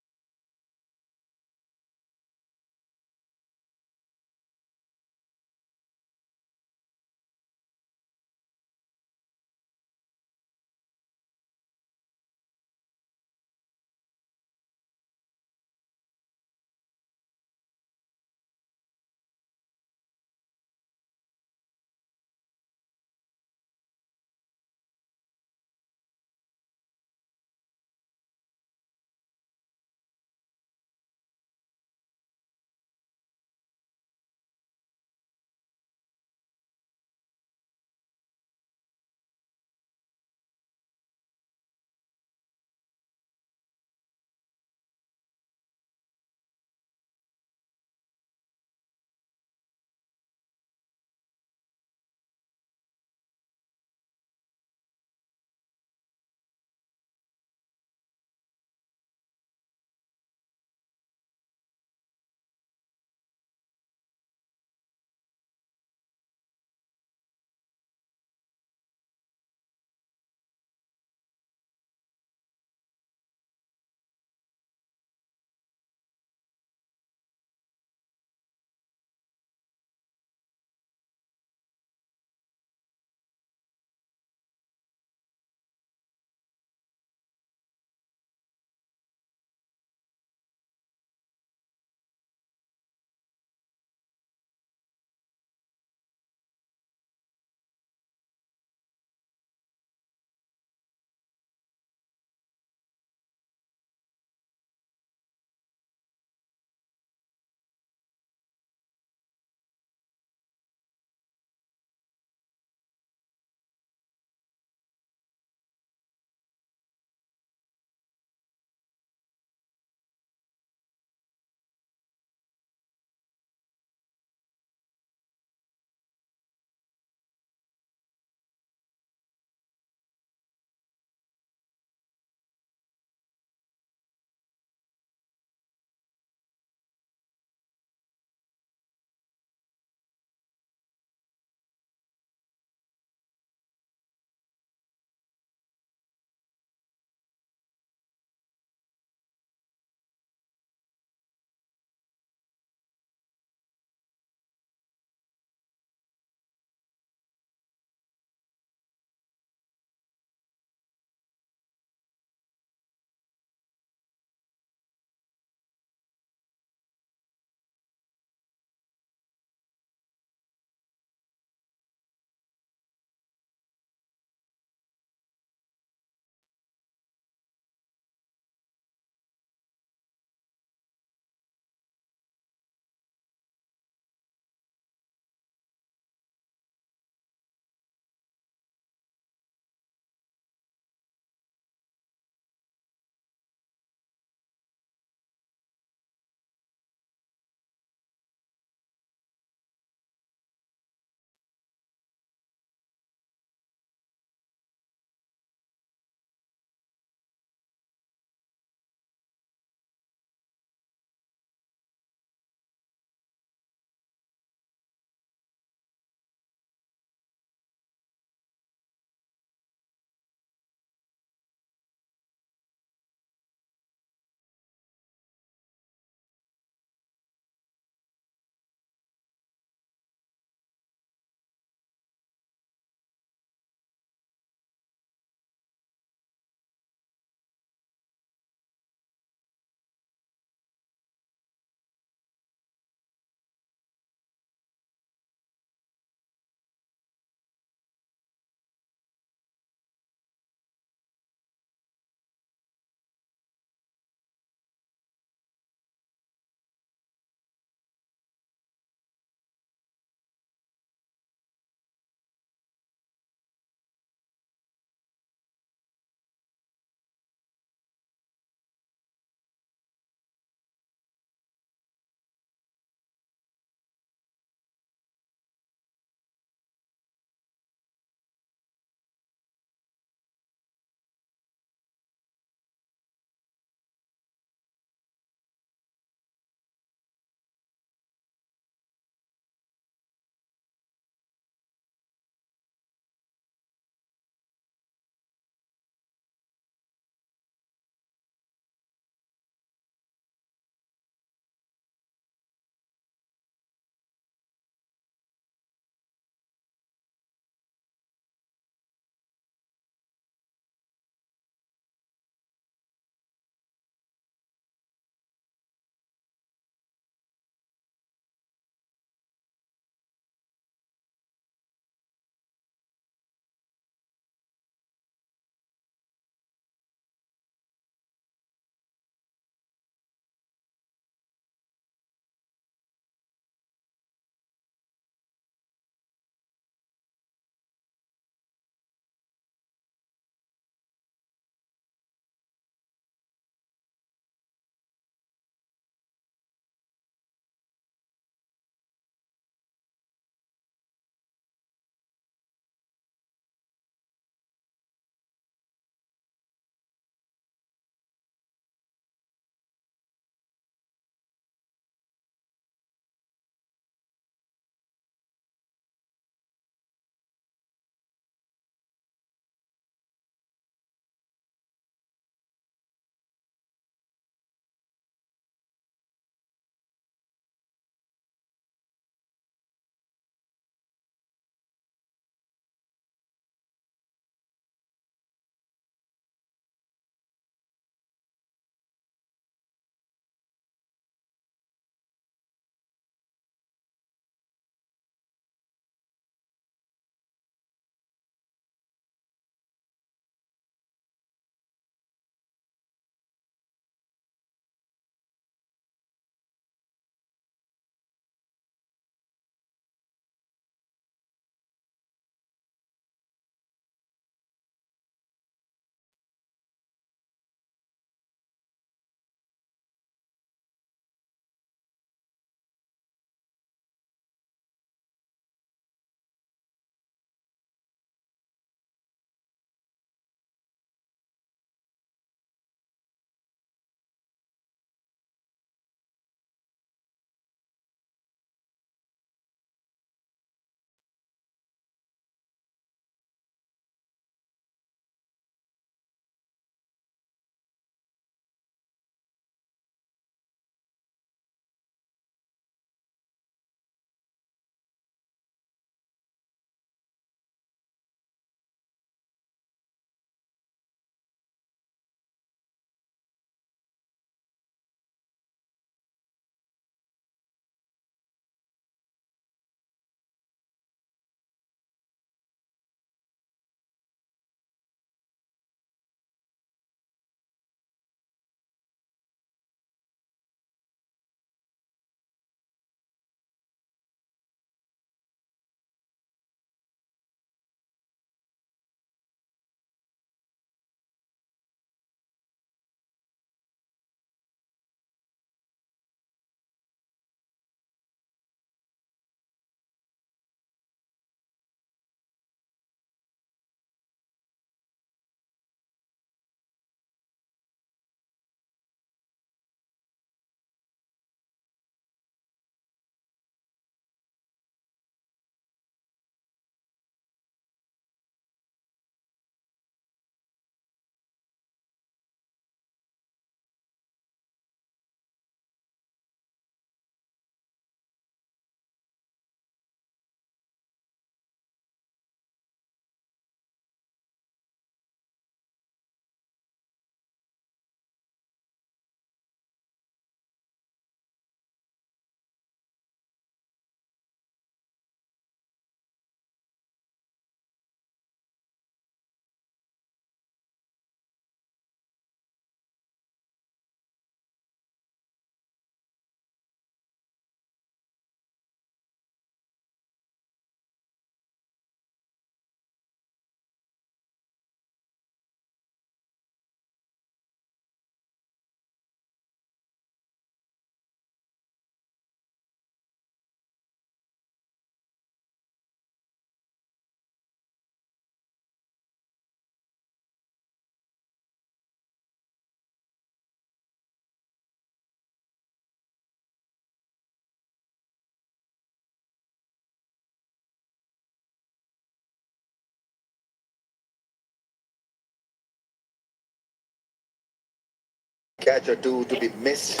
catch or two to be missed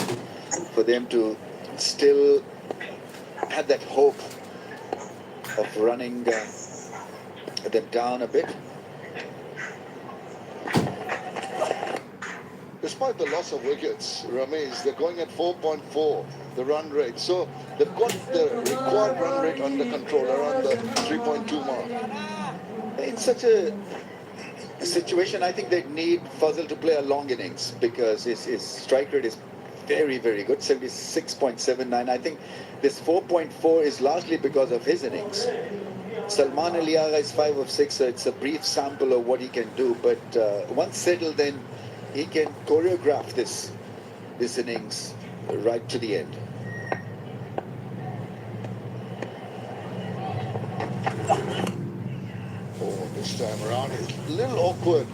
for them to still have that hope of running them down a bit. Despite the loss of wickets, Ramesh, they're going at 4.4, the run rate. So they've got the required run rate under control, around the 3.2 mark. In such a situation, I think they need Fazal to play a long innings because his strike rate is very, very good, 76.79. I think this 4.4 is largely because of his innings. Salman Ali Agha is 5 of 6, so it's a brief sample of what he can do. But once settled, then he can choreograph this innings right to the end. Oh, this time around, he's a little awkward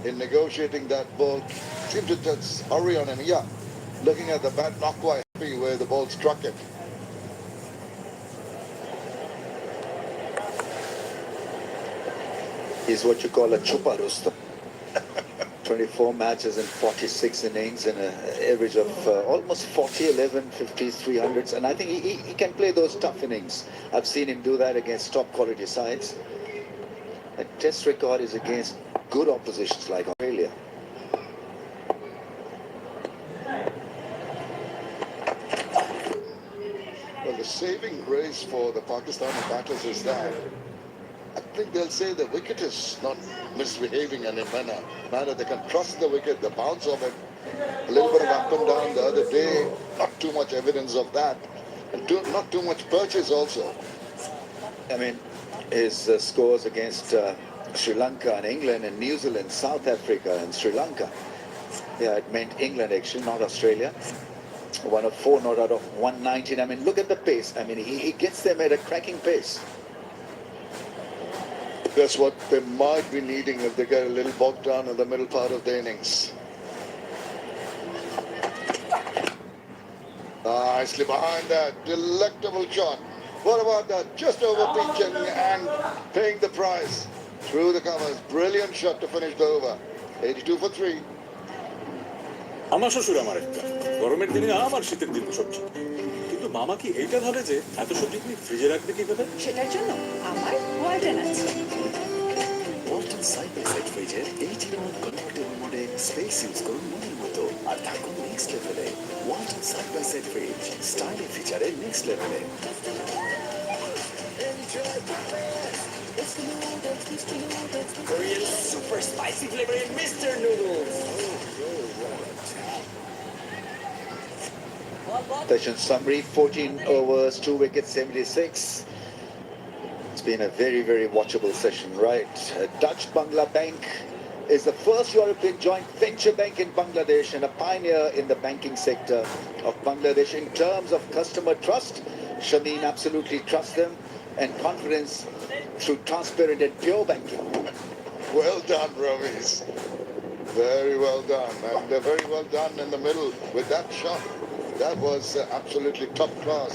in negotiating that ball. Seemed to just hurry on him. Yeah, looking at the bat, not quite happy where the ball struck it. He's what you call a chupa Rustam. 24 matches and 46 innings and an average of almost 40, 11, 50s, 300s. And I think he can play those tough innings. I've seen him do that against top quality sides. A test record is against good oppositions like Australia. Well, the saving grace for the Pakistani batters is that I think they'll say the wicket is not misbehaving in a manner. They can trust the wicket, the bounce of it, a little bit of up and down the other day, not too much evidence of that, and not too much purchase also. I mean, his scores against Sri Lanka and England and New Zealand, South Africa and Sri Lanka. Yeah, it meant England actually, not Australia. 1 of 4, not out of 119. I mean, look at the pace. I mean, he gets them at a cracking pace. That's what they might be needing if they get a little bogged down in the middle part of the innings. Nicely behind that, delectable shot. What about that? Just over pitching and paying the price through the covers. Brilliant shot to finish the over. 82 for 3. আমার শ্বশুর আমার একটা গরমের দিনে আমার শীতের দিন সবজি কিন্তু মামা কি এইটা ভাবে যে এত সবজি তুমি ফ্রিজে রাখবে কিভাবে সেটার জন্য আমার ওয়ালটন আছে ওয়ালটন সাইড বাই সাইড ফ্রিজের 18-month কনভার্টেবল মোডে স্পেস ইউজ করুন মনের মতো আর থাকুন নেক্সট লেভেলে। Walton side by side fridge styling ফিচারে নেক্সট লেভেলে। Korean super spicy flavor in Mr. Noodles. Session summary, 14 overs, 2 wickets, 76. It's been a very, very watchable session, right? Dutch Bangla Bank is the first European joint venture bank in Bangladesh and a pioneer in the banking sector of Bangladesh in terms of customer trust. Shameen absolutely trusts them and confidence through transparent and pure banking. Well done, Ramesh. Very well done. And they're very well done in the middle with that shot. That was absolutely top class.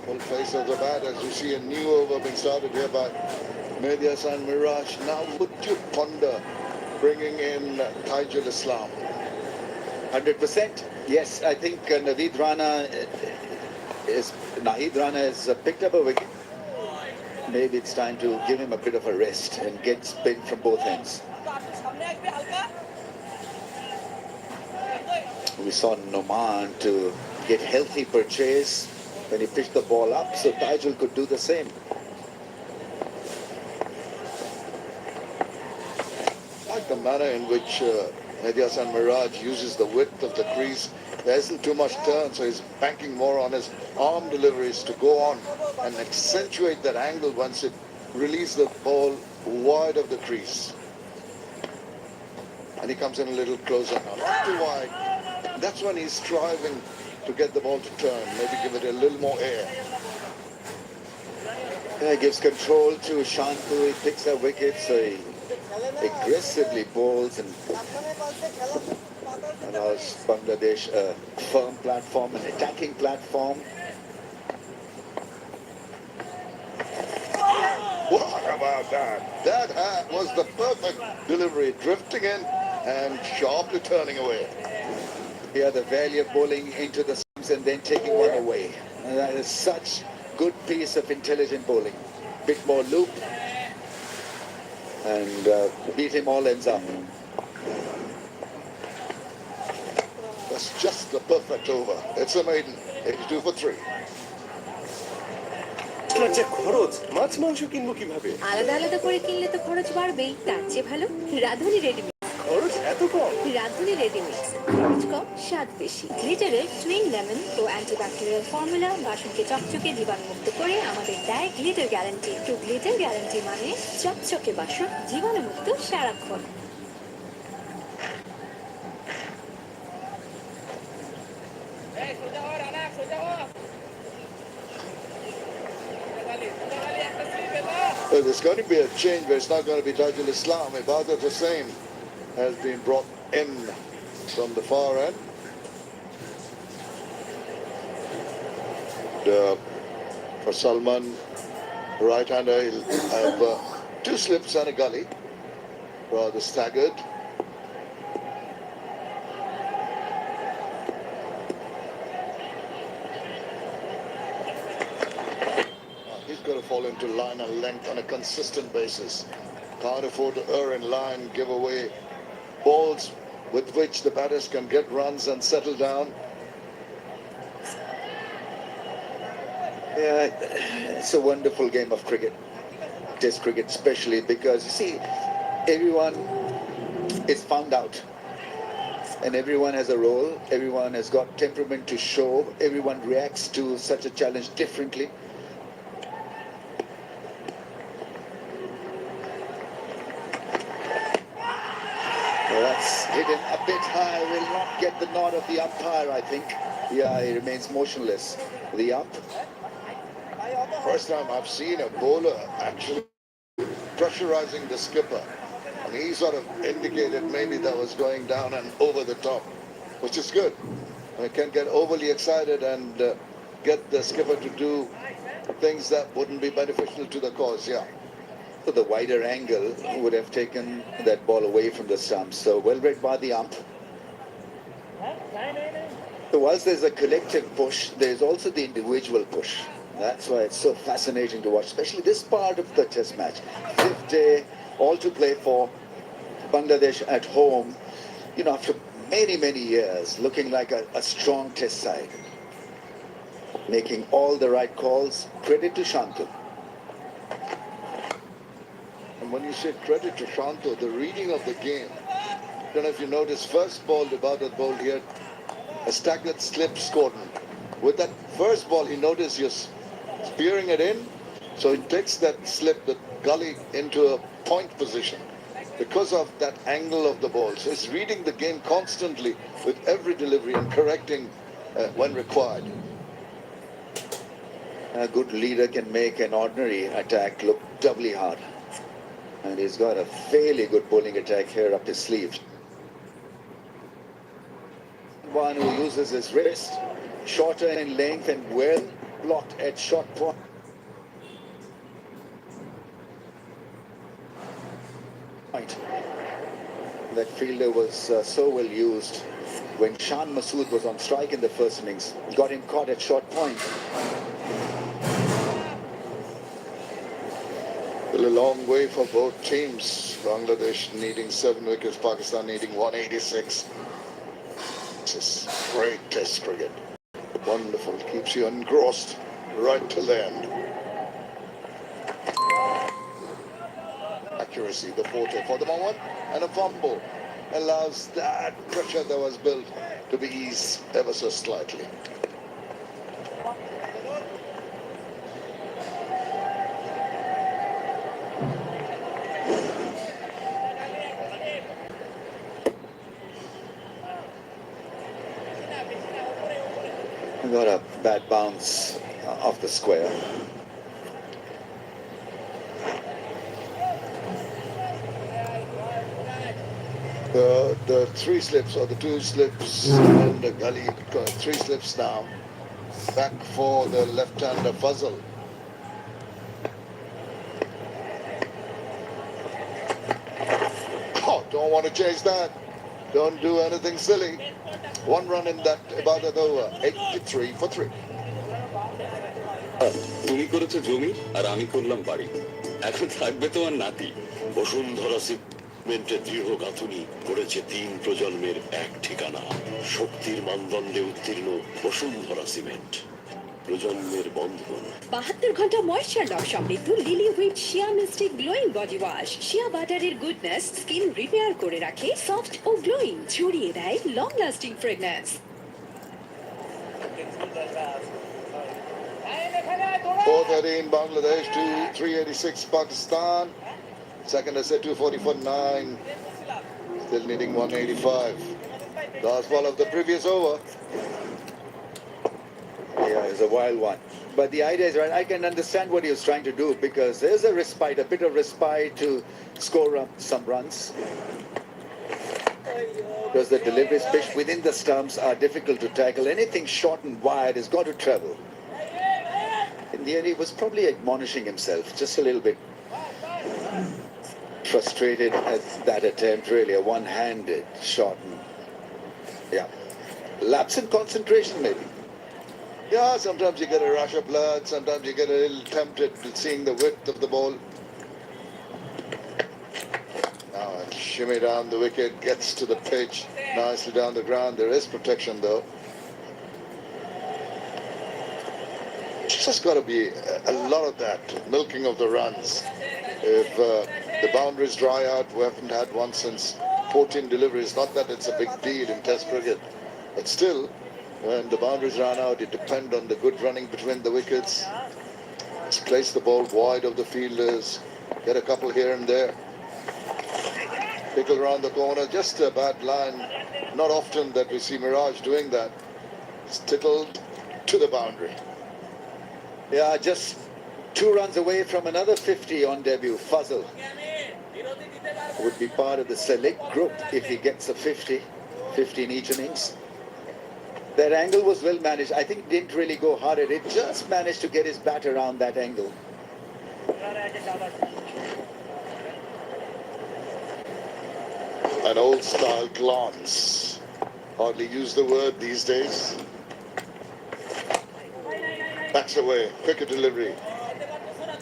Full face of the bat as you see a new over being started here by Mehdi Hasan Miraj. Now would you ponder bringing in Taijul Islam? 100%. Yes, I think Nahid Rana has picked up a wicket. Maybe it's time to give him a bit of a rest and get spin from both ends. We saw Noman to get healthy purchase when he pitched the ball up, so Taijul could do the same. I like the manner in which Mehdi Hasan Miraj uses the width of the crease. There isn't too much turn, so he's banking more on his arm deliveries to go on and accentuate that angle once it releases the ball wide of the crease. And he comes in a little closer now, not too wide. That's when he's striving to get the ball to turn, maybe give it a little more air. He gives control to Shantu, he picks a wicket, so he aggressively bowls and allows Bangladesh a firm platform, an attacking platform. What about that? That was the perfect delivery, drifting in and sharply turning away. Yeah, the value of bowling into the stumps and then taking one away. And that is such good piece of intelligent bowling. Bit more loop and beat him all ends up. That's just the perfect over. It's a maiden. 82 for 3. যে খরচ মাছ মাংস কিনবো কিভাবে আলাদা আলাদা করে কিনলে তো খরচ বাড়বেই, তার চেয়ে ভালো রাঁধুনি রেডিমেড। খরচ এত কম রাঁধুনি রেডিমিক্স, খরচ কম, স্বাদ বেশি। গ্লিটারের চুইং লেমন ও অ্যান্টিব্যাকটেরিয়াল ফর্মুলা বাসনকে চকচকে জীবাণুমুক্ত করে আমাদের দেয় গ্লিটার গ্যারান্টি। টু গ্লিটার গ্যারান্টি মানে চকচকে বাসন, জীবাণুমুক্ত সারাক্ষণ। Well, there's going to be a change, but it's not going to be Tajul Islam. Ibadat Hussain has been brought in from the far end. For Salman, right-hander, he'll have 2 slips and a gully. Rather staggered. He's got to fall into line and length on a consistent basis. Can't afford to err in line, give away balls with which the batters can get runs and settle down. Yeah, it's a wonderful game of cricket, Test cricket especially, because you see, everyone is found out. And everyone has a role, everyone has got temperament to show, everyone reacts to such a challenge differently. That's hidden a bit high, will not get the nod of the umpire, I think. Yeah, he remains motionless. The ump. First time I've seen a bowler actually pressurizing the skipper. And he sort of indicated maybe that was going down and over the top, which is good. I can get overly excited and get the skipper to do things that wouldn't be beneficial to the cause, yeah. So the wider angle would have taken that ball away from the stumps. So well read by the ump. So whilst there's a collective push, there's also the individual push. That's why it's so fascinating to watch, especially this part of the test match. 5th day, all to play for. Bangladesh at home, you know, after many, many years, looking like a strong test side. Making all the right calls. Credit to Shantu. And when you say credit to Shantu, the reading of the game, I don't know if you noticed, first ball, Ibadat bowled here, a staggered slip scored. With that first ball, he noticed you're spearing it in, so he takes that slip, the gully, into a point position because of that angle of the ball. So he's reading the game constantly with every delivery and correcting when required. A good leader can make an ordinary attack look doubly hard. And he's got a fairly good bowling attack here up his sleeve. One who uses his wrist, shorter in length and well blocked at short point. That fielder was so well used when Shan Masood was on strike in the first innings. Got him caught at short point. Still a long way for both teams. Bangladesh needing 7 wickets, Pakistan needing 186. This is great test cricket. Wonderful, keeps you engrossed right till the end. Accuracy, the forte for the moment, and a fumble allows that pressure that was built to be eased ever so slightly. Got a bad bounce off the square. The 3 slips or the 2 slips and the gully, 3 slips now. Back for the left-hander Fazal. Oh, don't want to chase that. Don't do anything silly. One run in that Ibadat over. 83 for 3. তুমি করেছো জমি আর আমি করলাম বাড়ি, এখন থাকবে তোমার নাতি। বসুন্ধরা সিমেন্টের দৃঢ় গাঁথুনি করেছে 3 প্রজন্মের এক ঠিকানা। শক্তির মানদণ্ডে উত্তীর্ণ বসুন্ধরা সিমেন্ট, প্রজন্মের বন্ধন। 72 ঘন্টা ময়েশ্চার লক সমৃদ্ধ লিলি হুইট শিয়া mystic glowing body wash. Shea বাটারের গুডনেস স্কিন রিপেয়ার করে রাখে সফট ও গ্লোয়িং, ছড়িয়ে দেয় long lasting fragrance. 413 Bangladesh to 386 Pakistan. Second essay 244.9. Still needing 185. Last ball of the previous over. Yeah, it's a wild one. But the idea is right. I can understand what he was trying to do because there's a respite, a bit of respite to score up some runs. Because the deliveries pitched within the stumps are difficult to tackle. Anything short and wide has got to travel. In the end, he was probably admonishing himself just a little bit. Frustrated at that attempt, really, a one-handed shot. Yeah. Lapse in concentration, maybe. Yeah, sometimes you get a rush of blood, sometimes you get a little tempted seeing the width of the ball. Now, shimmy down the wicket, gets to the pitch, nicely down the ground. There is protection, though. It's just got to be a lot of that, milking of the runs. If the boundaries dry out, we haven't had one since 14 deliveries. Not that it's a big deal in Test cricket, but still, when the boundaries run out, it depends on the good running between the wickets. Just place the ball wide of the fielders, get a couple here and there. Pickle around the corner, just a bad line. Not often that we see Mirage doing that. It's tickled to the boundary. Yeah, just 2 runs away from another 50 on debut. Fazal would be part of the select group if he gets a 50 in each innings. That angle was well managed. I think it didn't really go hard at it. Just managed to get his bat around that angle. An old style glance. Hardly use the word these days. Backs away, quicker delivery.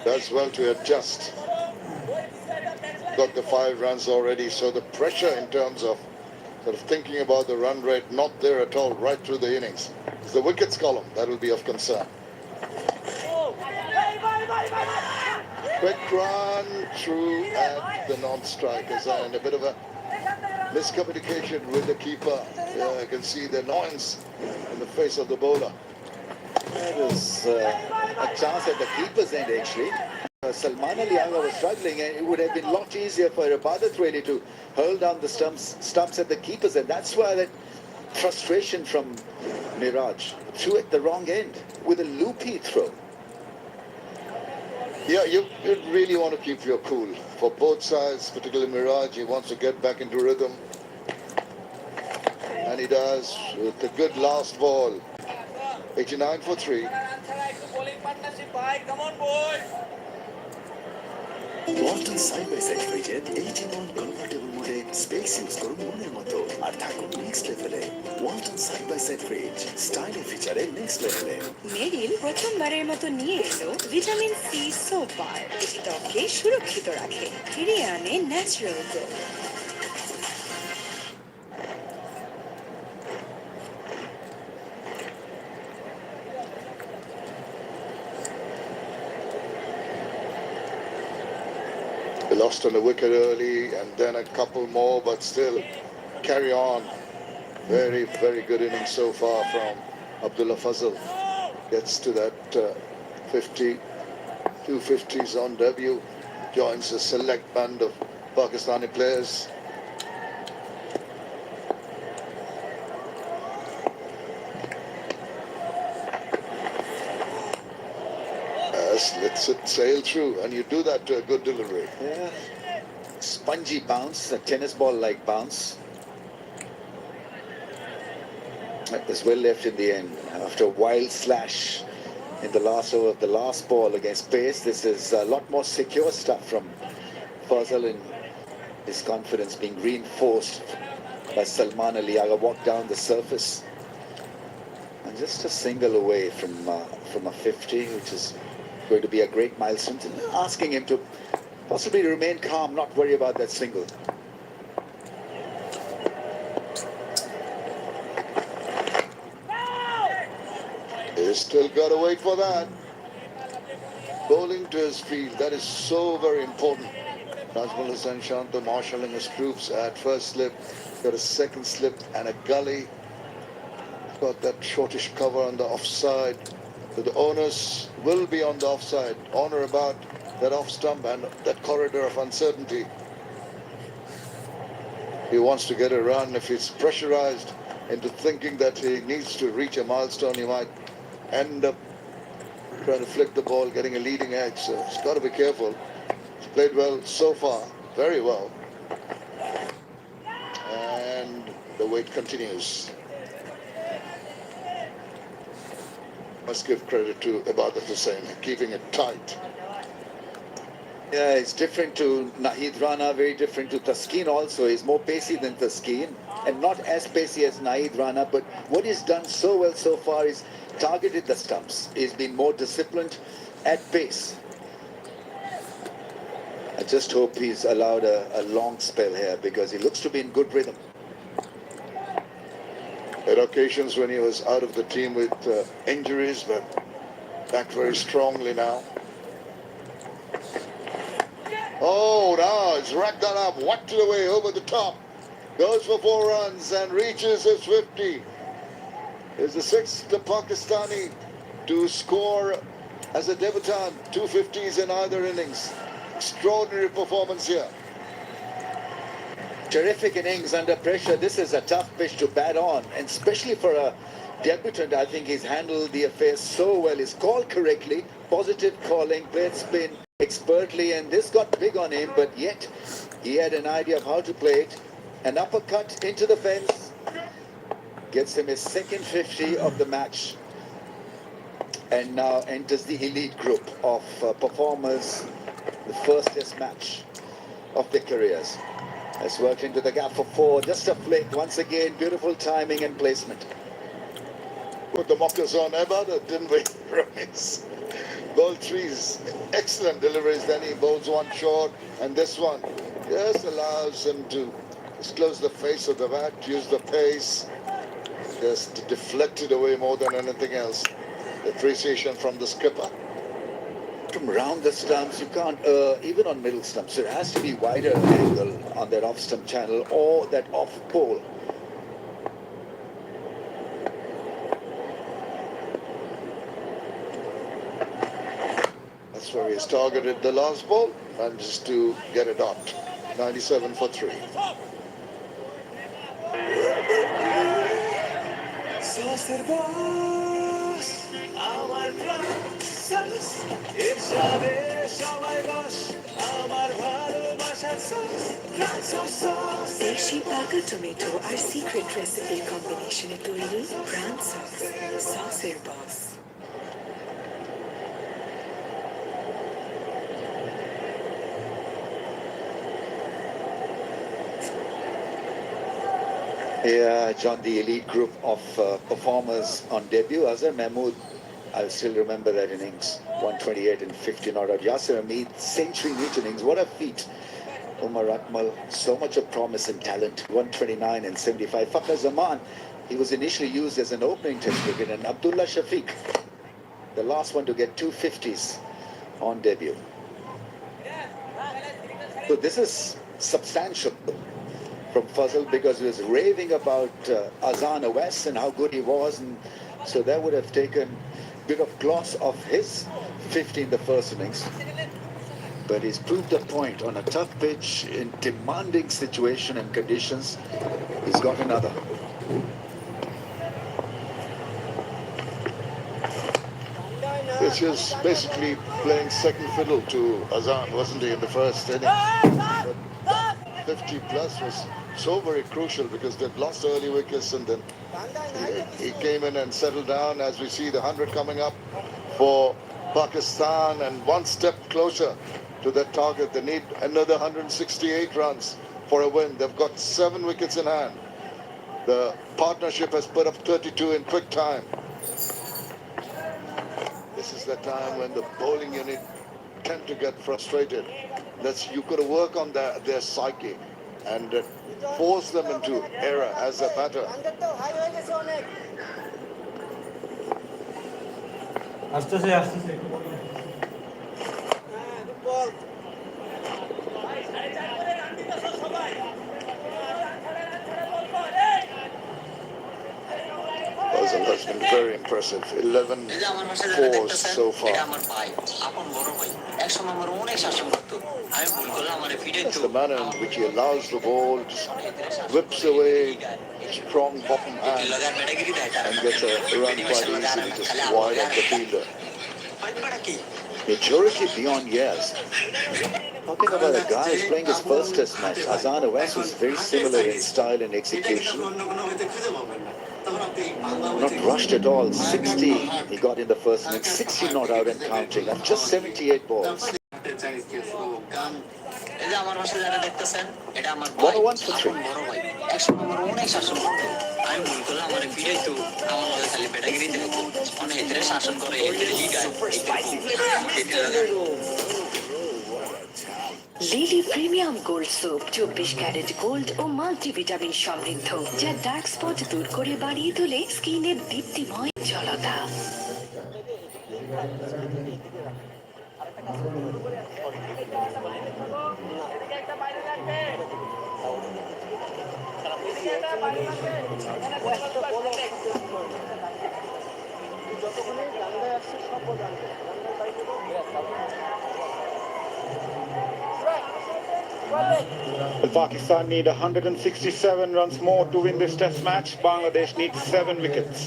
Does well to adjust. Got the 5 runs already, so the pressure in terms of sort of thinking about the run rate, not there at all, right through the innings. It's the wickets column that will be of concern. Quick run through at the non-strikers and a bit of a miscommunication with the keeper. Yeah, I can see the annoyance in the face of the bowler. There was a chance at the keeper's end, actually. Salman Ali Anga was struggling, and it would have been a lot easier for Ibadat really to hold down the stumps at the keeper's end. That's why that frustration from Miraj threw at the wrong end with a loopy throw. Yeah, you really want to keep your cool. For both sides, particularly Miraj, he wants to get back into rhythm. And he does with a good last ball. 89 for 3. Walton side by side ফ্রিজের 18-on convertible মোডে space use করুন মনের মতো আর থাকুন next লেভেলে। Walton side by side fridge, স্টাইলে ফিচারে next লেভেলে। মেরিল প্রথমবারের মতো নিয়ে এলো ভিটামিন সি সোপ বার। এটি ত্বককে সুরক্ষিত রাখে, ফিরিয়ে আনে natural glow. They lost on a wicket early and then a couple more, but still carry on. Very, very good inning so far from Abdullah Fazal. Gets to that 50, 250s on debut. Joins a select band of Pakistani players. Lets it sail through, and you do that to a good delivery. Yeah. Spongy bounce, a tennis ball-like bounce. That was well left in the end. After a wild slash in the last over of the last ball against pace, this is a lot more secure stuff from Fazal, and his confidence being reinforced by Salman Ali Agha, walked down the surface. And just a single away from a 50, which is going to be a great milestone. Asking him to possibly remain calm, not worry about that single. He's still got to wait for that. Bowling to his field, that is so very important. Najmul Hussain Shanta marshalling his troops at first slip, got a second slip and a gully. Got that shortish cover on the offside. So the owners will be on the offside, honor about that off stump and that corridor of uncertainty. He wants to get a run. If he's pressurized into thinking that he needs to reach a milestone, he might end up trying to flick the ball, getting a leading edge. So he's got to be careful. He's played well so far, very well. And the wait continues. Must give credit to Ibadat Hussain, keeping it tight. Yeah, it's different to Nahid Rana, very different to Taskeen also. He's more pacey than Taskeen and not as pacey as Nahid Rana. But what he's done so well so far is targeted the stumps. He's been more disciplined at pace. I just hope he's allowed a long spell here because he looks to be in good rhythm. There are occasions when he was out of the team with injuries, but back very strongly now. Oh, now he's racked that up, whacked it away over the top. Goes for 4 runs and reaches his 50. Is the 6th Pakistani to score as a debutant, 2 50s in either innings. Extraordinary performance here. Terrific innings under pressure. This is a tough pitch to bat on, and especially for a debutant, I think he's handled the affair so well. He's called correctly, positive calling, played spin expertly, and this got big on him, but yet he had an idea of how to play it. An uppercut into the fence gets him his second 50 of the match, and now enters the elite group of performers, the first test match of their careers. Has worked into the gap for 4, just a flick. Once again, beautiful timing and placement. Put the mockers on Ibadat, didn't we? Bowled 3s, excellent deliveries. Then he bowls 1 short, and this one just allows him to just close the face of the bat, use the pace, just deflect it away more than anything else. The appreciation from the skipper. From round the stumps, you can't, even on middle stumps, there has to be wider angle on that off stump channel or that off pole. That's where he's targeted the last ball, and just to get it out. 97 for 3. দেশি পাকা tomato আর secret রেসিপির কম্বিনেশনে তৈরি প্রাণ sauce, সসের বস। Yeah, John, the elite group of performers on debut. Azhar Mahmood, I still remember that innings. 128 and 50 not out. Yasir Hamid, century each innings. What a feat. Umar Akmal, so much of promise and talent. 129 and 75. Fakhar Zaman, he was initially used as an opening test cricket. And Abdullah Shafiq, the last one to get 2 50s on debut. So this is substantial from Fazal, because he was raving about Azan Awais and how good he was, and so that would have taken a bit of gloss off his 50 in the first innings. But he's proved a point on a tough pitch in demanding situation and conditions. He's got another. This is basically playing second fiddle to Azan, wasn't he, in the first innings? But 50 plus was so very crucial because they'd lost early wickets, and then he came in and settled down. As we see the 100 coming up for Pakistan, and one step closer to that target. They need another 168 runs for a win. They've got 7 wickets in hand. The partnership has put up 32 in quick time. This is the time when the bowling unit tend to get frustrated. You got to work on their psyche and force them into error as a batter. Fazal has been very impressive. 11 fours so far. That's the manner in which he allows the ball, just whips away, strong bottom hand, and gets a run quite easily, just wide of the fielder. Majority beyond years. Talking about a guy who's playing his first test match, Azan Awais was very similar in style and execution. Not rushed at all. 60 he got in the first innings, 60 not out and counting, and just 78 balls. 101 for 3. Lily premium gold soap 24 carat gold ও multivitamin সমৃদ্ধ, যা dark spot দূর করে বাড়িয়ে তোলে স্কিনের দীপ্তিময় জলতা। Pakistan need 167 runs more to win this test match. Bangladesh needs 7 wickets.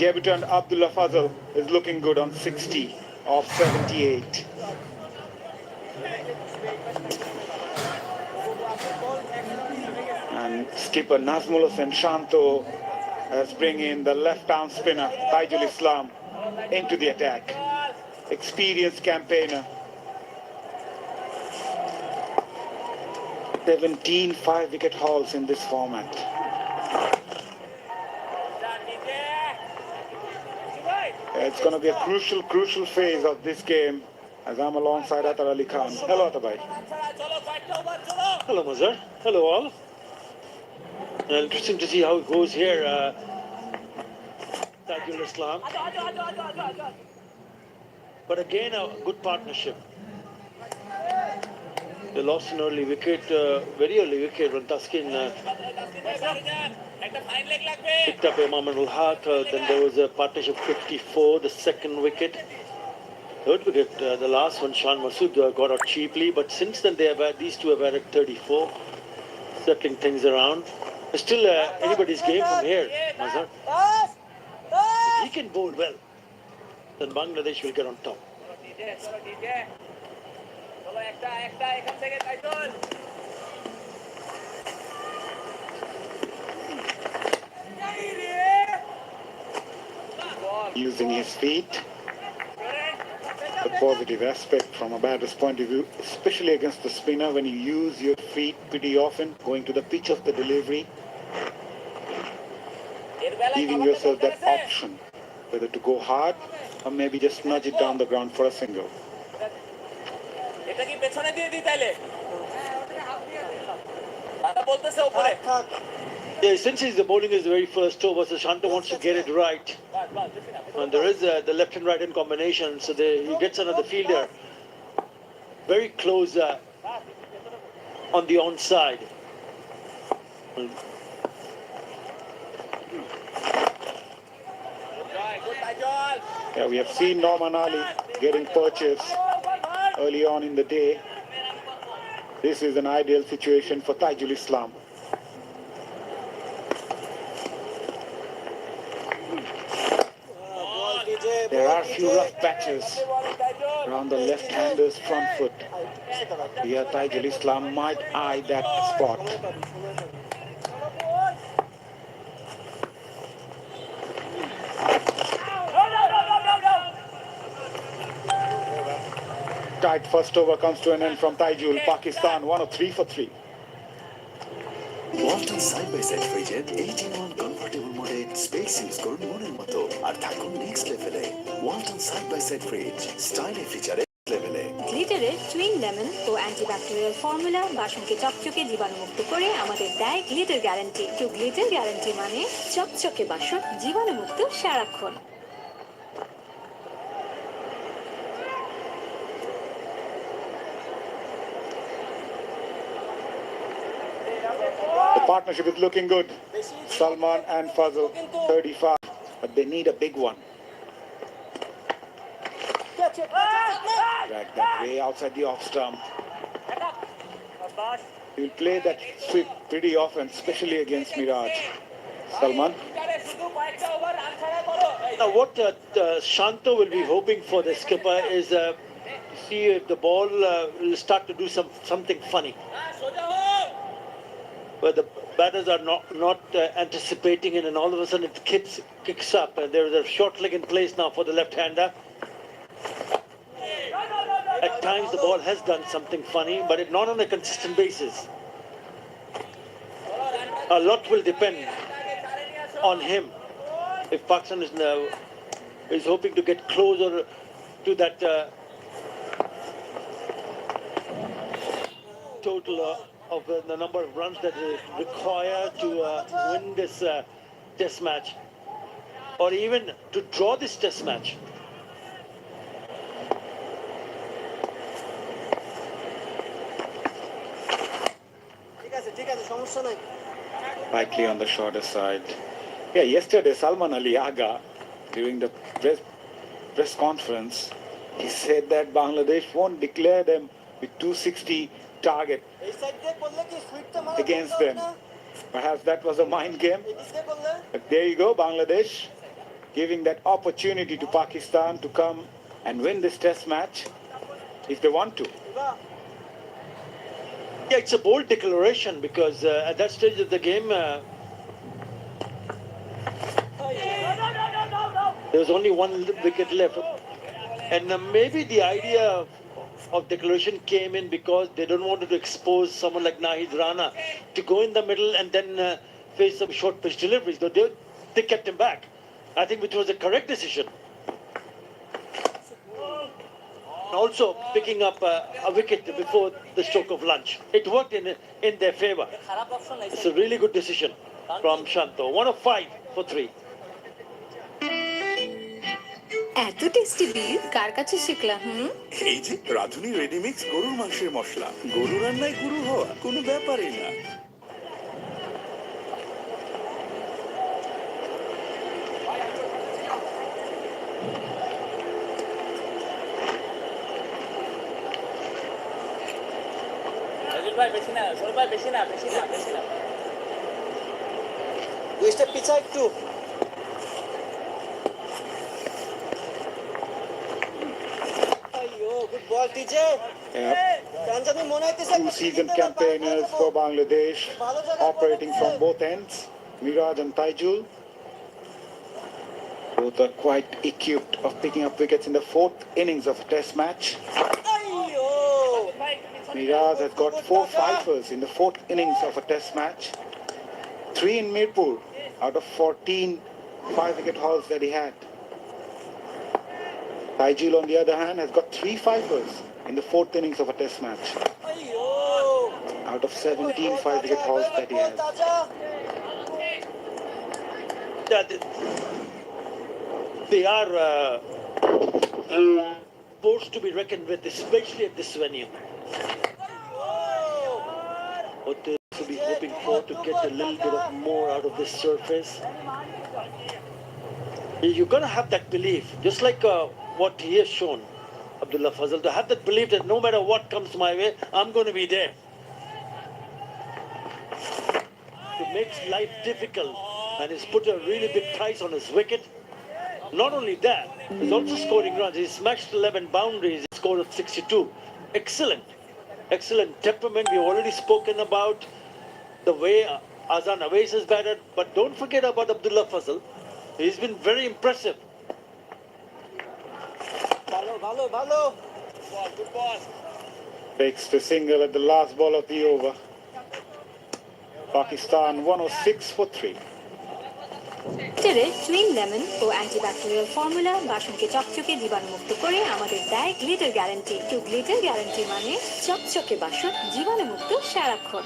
Debutant Abdullah Fazal is looking good on 60 of 78. And skipper Nazmul Hossain Shanto has bring in the left-arm spinner Taijul Islam into the attack. Experienced campaigner. 17 5-wicket hauls in this format. It's going to be a crucial phase of this game as I'm alongside Atar Ali Khan. Hello, Atar bhai. Hello, Mazhar. Hello, all. Interesting to see how it goes here. Tajul Islam. But again, a good partnership. They lost an early wicket, very early wicket when Taskin picked up Imam al Haq. Then there was a partnership 54, the second wicket. Third wicket, the last one, Shan Masood got out cheaply. But since then, these two have added 34, settling things around. It's still anybody's game from here, Mazhar. If he can bowl well, then Bangladesh will get on top. Using his feet, the positive aspect from a batter's point of view, especially against the spinner, when you use your feet pretty often, going to the pitch of the delivery, giving yourself that option, whether to go hard or maybe just nudge it down the ground for a single. Yeah, since the bowling is the very first over, so Shanto wants to get it right. And there is the left and right hand combination, so he gets another fielder very close on the onside. Yeah, we have seen Norman Ali getting purchased early on in the day. This is an ideal situation for Taijul Islam. There are a few rough patches around the left-hander's front foot. Here Taijul Islam might eye that spot. Tight first over comes to an end from Taijul. Pakistan 103 for 3. Walton side by side ফ্রিজের 18-in-1 comfortable মোডে space use করুন মনের মতো আর থাকুন next লেভেলে। Walton side by side fridge, স্টাইলে ফিচারে লেভেলে। গ্লিটারের চুইং লেমন ও অ্যান্টিব্যাকটেরিয়াল ফর্মুলা বাসনকে চকচকে জীবাণুমুক্ত করে আমাদের দেয় গ্লিটার গ্যারান্টি। তো গ্লিটার গ্যারান্টি মানে চকচকে বাসন, জীবাণুমুক্ত সারাক্ষণ। The partnership is looking good. Salman and Fazl, 35, but they need a big one. Drag that way outside the off stump. He'll play that sweep pretty often, especially against Miraj. Salman. Now, what Shanto will be hoping for the skipper is see if the ball will start to do something funny, where the batters are not anticipating it, and all of a sudden it kicks up, and there is a short leg in place now for the left-hander. At times the ball has done something funny, but not on a consistent basis. A lot will depend on him. If Pakistan is hoping to get closer to that total of the number of runs that is required to win this test match, or even to draw this test match. Likely on the shorter side. Yeah, yesterday Salman Ali Agha, during the press conference, he said that Bangladesh won't declare them with 260 target against them. Perhaps that was a mind game. But there you go, Bangladesh giving that opportunity to Pakistan to come and win this test match if they want to. Yeah, it's a bold declaration because at that stage of the game, there was only one wicket left. And maybe the idea of declaration came in because they don't want to expose someone like Nahid Rana to go in the middle and then face some short pitch deliveries. They kept him back. I think which was a correct decision. Also picking up a wicket before the stroke of lunch. It worked in their favor. It's a really good decision from Shanto. 1 of 5 for 3. এত tasty beef কার কাছে শিখলাম? এই যে রাধুনি ready mix গরুর মাংসের মশলা, গরু রান্নায় গুরু হওয়া কোনো ব্যাপারই না। পিছা একটু Two-season campaigners for Bangladesh, operating from both ends, Miraj and Taijul. Both are quite equipped of picking up wickets in the 4th innings of a test match. Miraj has got 4 fifers in the 4th innings of a test match. 3 in Mirpur out of 14 5-wicket hauls that he had. Taijul, on the other hand, has got 3 fifers in the 4th innings of a test match out of 17 5-wicket hauls that he has. They are forced to be reckoned with, especially at this venue. What they should be hoping for to get a little bit of more out of this surface. You're going to have that belief, just like what he has shown, Abdullah Fazal, to have that belief that no matter what comes my way, I'm going to be there. It makes life difficult, and he's put a really big price on his wicket. Not only that, he's also scoring runs. He smashed 11 boundaries, he scored 62. Excellent. Excellent temperament. We've already spoken about the way Azan Awais has batted, but don't forget about Abdullah Fazal. He's been very impressive. Takes the single at the last ball of the over. Pakistan 106 for 3. গ্লিটারের chewing lemon ও antibacterial formula বাসনকে চকচকে জীবাণুমুক্ত করে আমাদের দেয় glitter guarantee. তো glitter guarantee মানে চকচকে বাসন জীবাণুমুক্ত সারাক্ষণ।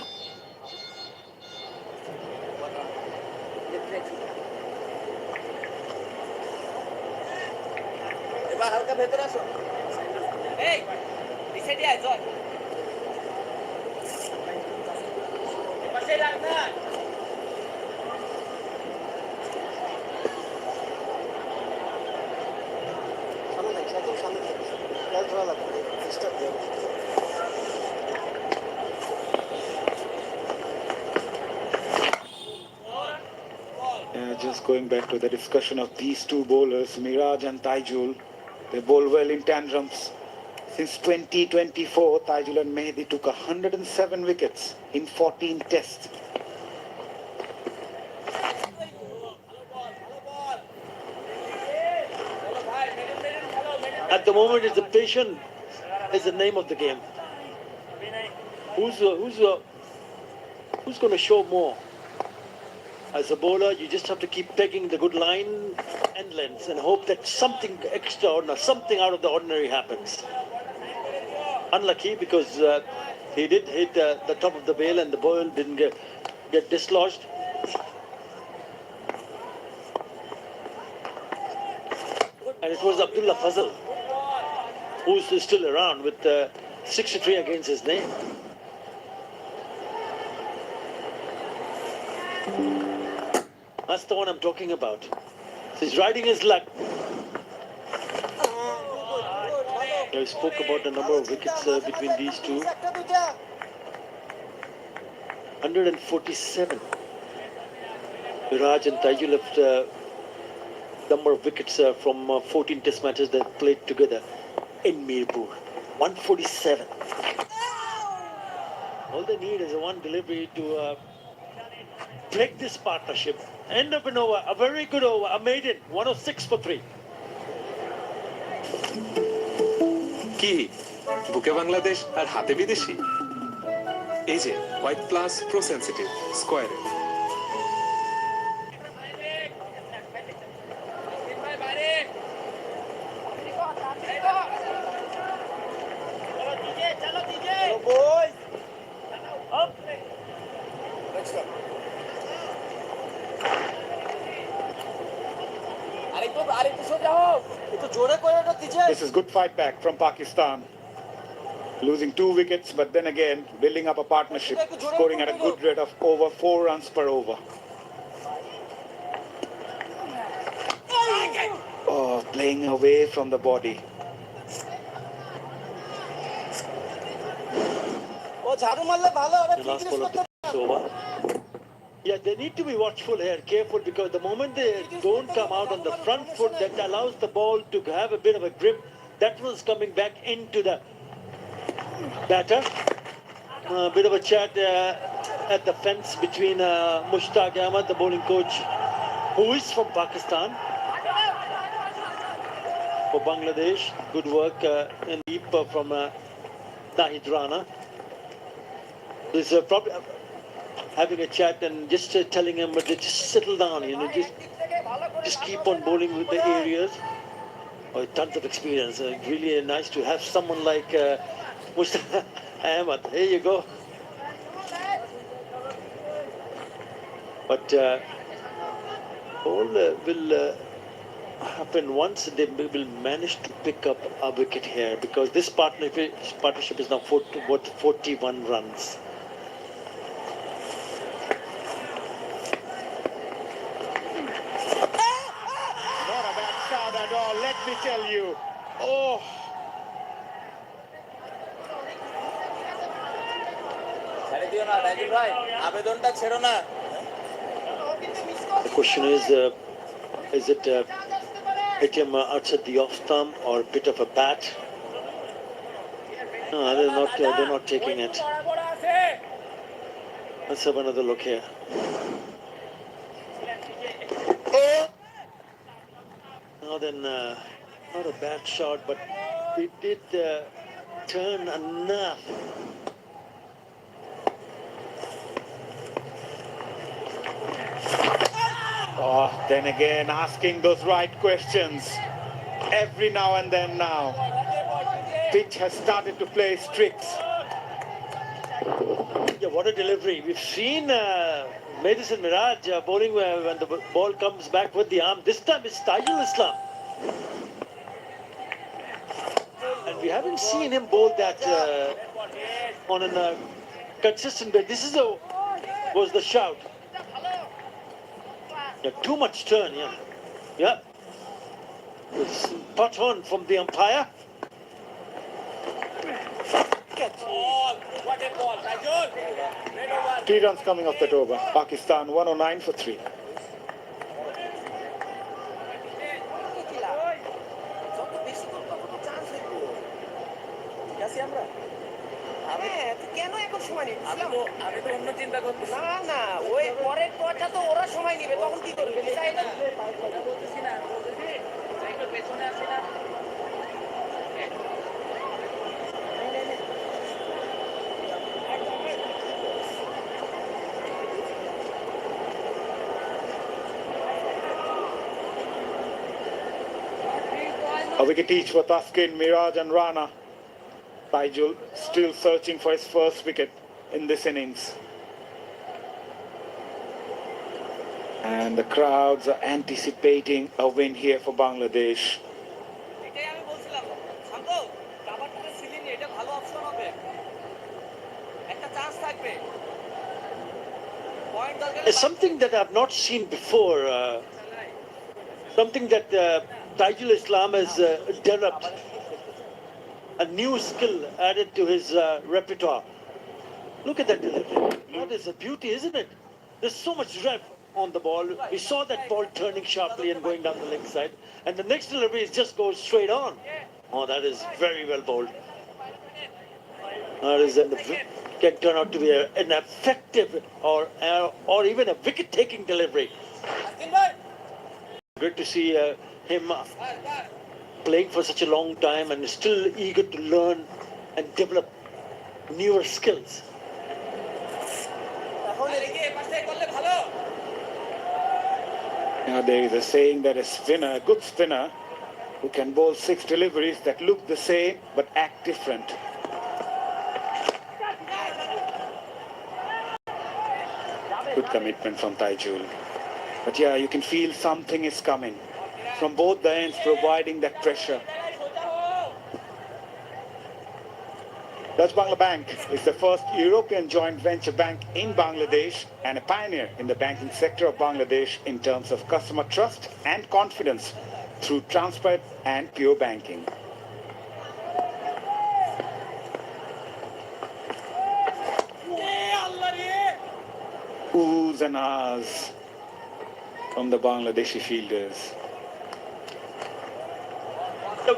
এবার হালকা ভেতরে আসো। এই এই সাইডে আয় জয়। পাশে রাখ না। সামনে দেখ, একদম সামনে দেখ। খেয়াল ধরা লাগবে। ডিস্টার্ব দেবে। Just going back to the discussion of these two bowlers, Miraj and Taijul, they bowl well in tantrums. Since 2024, Taijul and Mehdi took 107 wickets in 14 tests. At the moment, it's the patient is the name of the game. Who's going to show more? As a bowler, you just have to keep pegging the good line and lengths and hope that something extraordinary, something out of the ordinary happens. Unlucky because he did hit the top of the bail and the ball didn't get dislodged. And it was Abdullah Fazal, who's still around with 63 against his name. That's the one I'm talking about. So he's riding his luck. I spoke about the number of wickets between these two. 147. Viraj and Taiju left number of wickets from 14 test matches they played together in Mirpur. 147. All they need is one delivery to break this partnership. End of an over, a very good over, a maiden, 106 for 3. কি বুকে বাংলাদেশ আর হাতে বিদেশি? এই যে white plus pro sensitive স্কয়ারে। This is good fight back from Pakistan. Losing 2 wickets, but then again, building up a partnership, scoring at a good rate of over 4 runs per over. Oh, playing away from the body. The last ball of the over. Yeah, they need to be watchful here, careful, because the moment they don't come out on the front foot, that allows the ball to have a bit of a grip. That one's coming back into the batter. A bit of a chat at the fence between Mushtaq Ahmad, the bowling coach, who is from Pakistan, for Bangladesh. Good work in deep from Nahid Rana. There's probably having a chat and just telling him to just settle down, just keep on bowling with the areas. Oh, tons of experience. Really nice to have someone like Mustafa Ahmad. Here you go. But all will happen once they will manage to pick up a wicket here, because this partnership is now worth 41 runs. Let me tell you. Oh. The question is it ATM outside the off stump or a bit of a bat? No, they're not taking it. Let's have another look here. Now then, not a bad shot, but it did turn enough. Oh, then again, asking those right questions every now and then now. Pitch has started to play its tricks. Yeah, what a delivery. We've seen Madison Mirage bowling when the ball comes back with the arm. This time it's Tajul Islam. And we haven't seen him bowl that on a consistent basis. This is was the shout. Yeah, too much turn, yeah. Yeah. Spot on from the umpire. Three runs coming off that over. Pakistan 109 for 3. কেন এখন সময় নিবে আমি তো অন্য চিন্তা করছি না না ওই পরের পরটা তো ওরা সময় নিবে তখন কি করবে তাই না বলতেছি না বলতেছি একটু পেছনে আসি না A wicket each for Taskin, Miraj and Rana. Taijul still searching for his first wicket in this innings. And the crowds are anticipating a win here for Bangladesh. এটাই আমি বলছিলাম শান্ত কাভারটা সিলিং এটা ভালো অপশন হবে একটা চান্স থাকবে point দরকার It's something that I've not seen before. Something that Tajul Islam has developed. A new skill added to his repertoire. Look at that delivery. That is a beauty, isn't it? There's so much rev on the ball. We saw that ball turning sharply and going down the leg side. And the next delivery just goes straight on. Oh, that is very well bowled. That is, can turn out to be an effective or even a wicket-taking delivery. Great to see him playing for such a long time and still eager to learn and develop newer skills. Now there is a saying that a spinner, a good spinner, who can bowl 6 deliveries that look the same but act different. Good commitment from Taijul. But yeah, you can feel something is coming from both the ends, providing that pressure. Dutch Bangla Bank is the first European joint venture bank in Bangladesh and a pioneer in the banking sector of Bangladesh in terms of customer trust and confidence through transparent and pure banking. Oohs and ahs from the Bangladeshi fielders.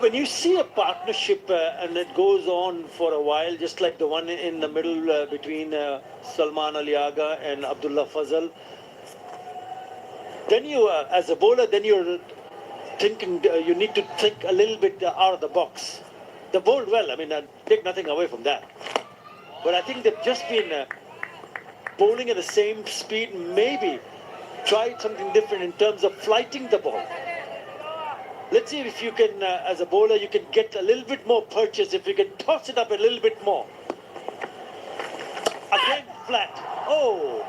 When you see a partnership and it goes on for a while, just like the one in the middle between Salman Ali Agha and Abdullah Fazal, then you, as a bowler, then you're thinking, you need to think a little bit out of the box. They bowled well, I mean, take nothing away from that. But I think they've just been bowling at the same speed, maybe tried something different in terms of flighting the ball. Let's see if you can, as a bowler, you can get a little bit more purchase, if you can toss it up a little bit more. Again, flat. Oh,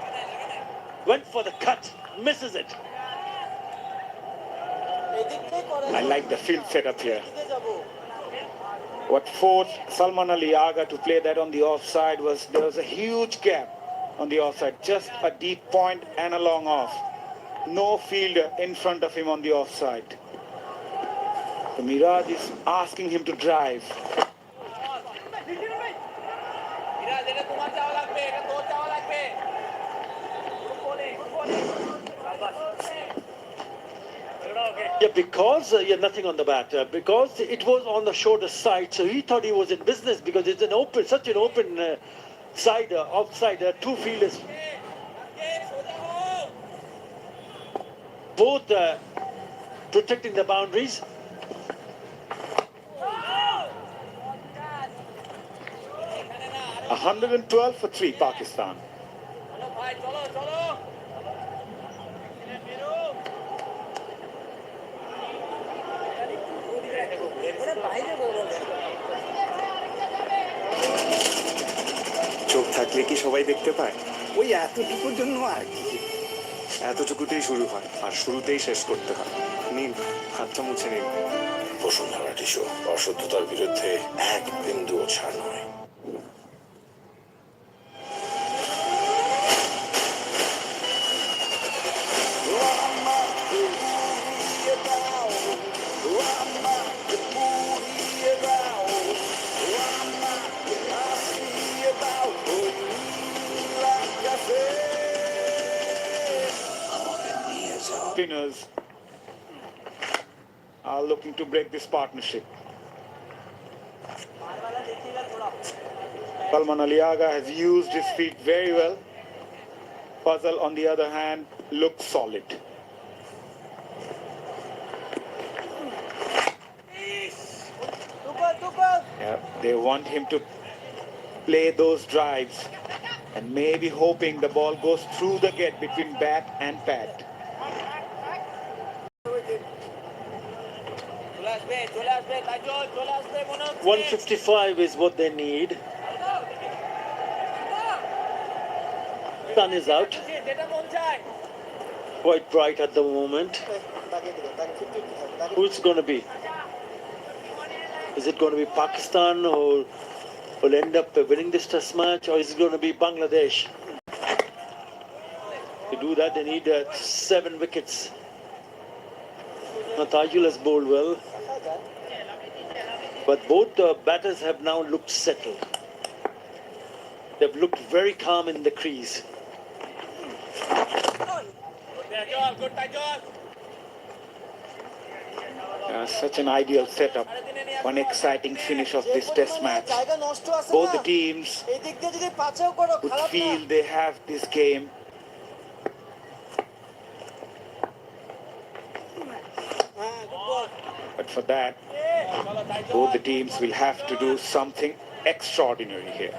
went for the cut, misses it. I like the field setup here. What forced Salman Ali Agha to play that on the offside was there was a huge gap on the offside, just a deep point and a long off. No fielder in front of him on the offside. So Miraj is asking him to drive. Yeah, because nothing on the bat. Because it was on the shorter side, so he thought he was in business because it's such an open side, offside, 2 fielders. Both protecting the boundaries. A 112 for 3, Pakistan. দেখলে কি সবাই দেখতে পায়? ওই এতটুকুর জন্য আর কি। এতটুকুতেই শুরু হয় আর শুরুতেই শেষ করতে হয়। নিন, হাতটা মুছে নিন। বসুন্ধরা টিস্যু অশুদ্ধতার বিরুদ্ধে এক বিন্দুও ছাড় নয়। Spinners are looking to break this partnership. Salman Aliaga has used his feet very well. Fazal, on the other hand, looks solid. Yeah, they want him to play those drives and maybe hoping the ball goes through the gate between bat and pad. 155 is what they need. Sun is out. Quite bright at the moment. Who's going to be? Is it going to be Pakistan who will end up winning this test match, or is it going to be Bangladesh? To do that, they need 7 wickets. Now, Tajul has bowled well, but both batters have now looked settled. They've looked very calm in the crease. Such an ideal setup, one exciting finish of this test match. Both the teams would feel they have this game. But for that, both the teams will have to do something extraordinary here.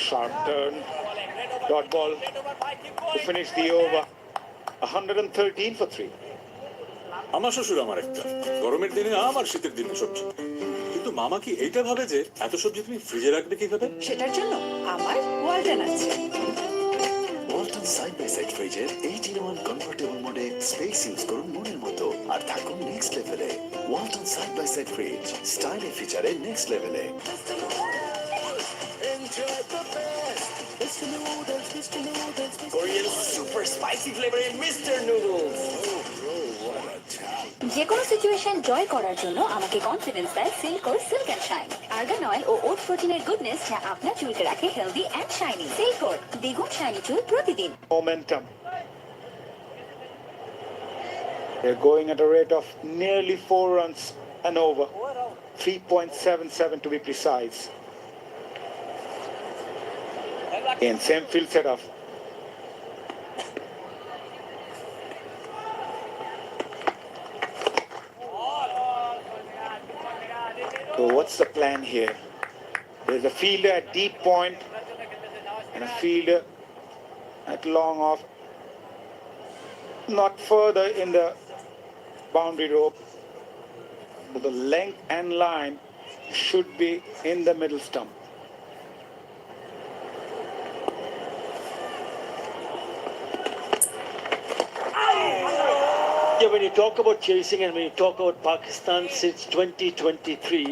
Sharp turn, dot ball to finish the over. 113 for 3. আমার শ্বশুর আমার একটা গরমের দিনে আম আর শীতের দিনে সবজি, কিন্তু মামা কি এইটা ভাবে যে এত সবজি তুমি ফ্রিজে রাখবে কিভাবে? সেটার জন্য আমার ওয়ালটন আছে। ওয়ালটন সাইড বাই সাইড ফ্রিজের 18-in-1 কনভার্টেবল মোডে স্পেস ইউজ করুন মনের মতো আর থাকুন নেক্সট লেভেলে। Walton side by side fridge, style ফিচারে নেক্সট লেভেলে। Korean super spicy flavor in Mr. Noodles. যে কোনো সিচুয়েশন জয় করার জন্য আমাকে কনফিডেন্স দেয় সিল্কোর silk and shine. Argan oil ও ওট প্রোটিনের গুডনেস যা আপনার চুলকে রাখে হেলদি অ্যান্ড শাইনি। সিল্কোর দ্বিগুণ শাইনি চুল প্রতিদিন। Momentum. They're going at a rate of nearly 4 runs and over. 3.77 to be precise. In same field setup. So what's the plan here? There's a fielder at deep point and a fielder at long off, not further in the boundary rope. So the length and line should be in the middle stump. Yeah, when you talk about chasing and when you talk about Pakistan since 2023,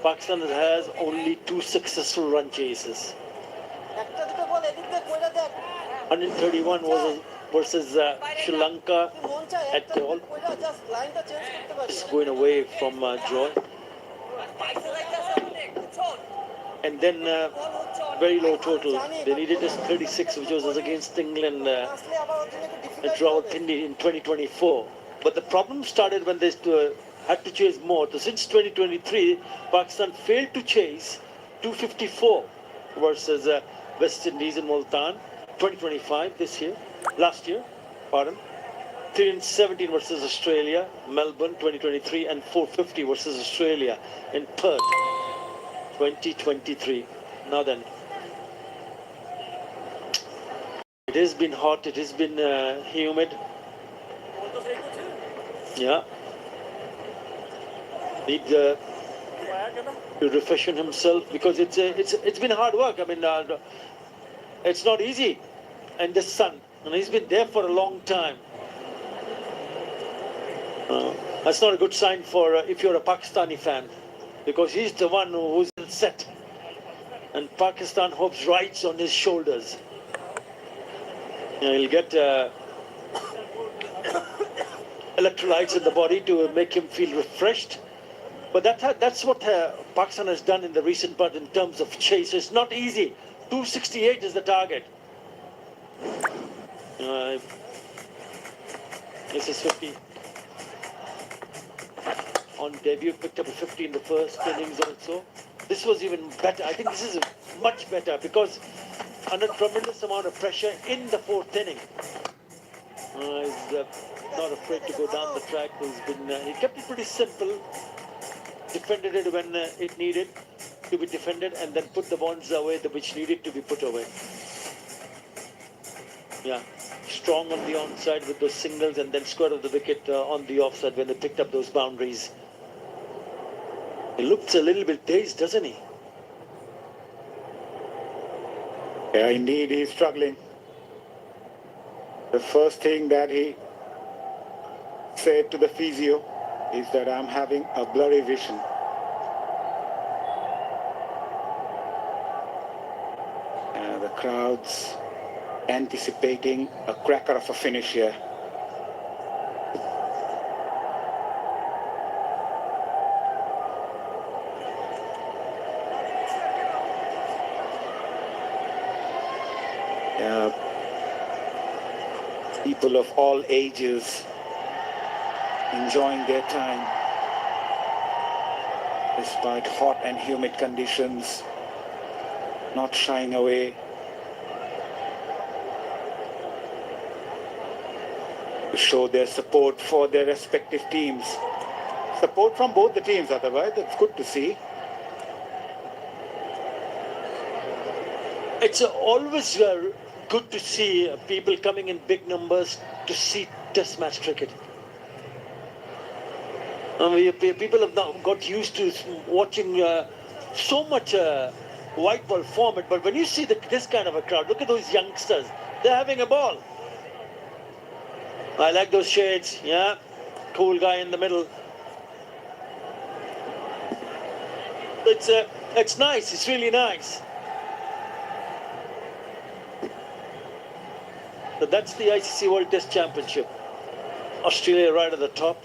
Pakistan has only 2 successful run chases. 131 was versus Sri Lanka at all. Just going away from Joy. And then very low total. They needed just 36, which was against England and Rawalpindi in 2024. But the problem started when they had to chase more. So since 2023, Pakistan failed to chase 254 versus West Indies in Multan. 2025 this year, last year, pardon. 317 versus Australia, Melbourne 2023, and 450 versus Australia in Perth 2023. Now then, it has been hot, it has been humid. Yeah. Need to refreshen himself because it's been hard work. I mean, it's not easy in the sun, and he's been there for a long time. That's not a good sign for if you're a Pakistani fan, because he's the one who's set, and Pakistan hopes rides on his shoulders. He'll get electrolytes in the body to make him feel refreshed. But that's what Pakistan has done in the recent part in terms of chase. It's not easy. 268 is the target. This is 50. On debut, picked up a 50 in the first innings also. This was even better. I think this is much better because under tremendous amount of pressure in the fourth inning. He's not afraid to go down the track. He kept it pretty simple. Defended it when it needed to be defended, and then put the ones away which needed to be put away. Yeah, strong on the onside with those singles, and then squared of the wicket on the offside when they picked up those boundaries. He looks a little bit dazed, doesn't he? Yeah, indeed, he's struggling. The first thing that he said to the physio is that I'm having a blurry vision. The crowd's anticipating a cracker of a finish here. People of all ages enjoying their time despite hot and humid conditions, not shying away to show their support for their respective teams. Support from both the teams, otherwise that's good to see. It's always good to see people coming in big numbers to see test match cricket. People have now got used to watching so much white ball format, but when you see this kind of a crowd, look at those youngsters. They're having a ball. I like those shades, yeah. Cool guy in the middle. It's nice, it's really nice. So that's the ICC World Test Championship. Australia right at the top,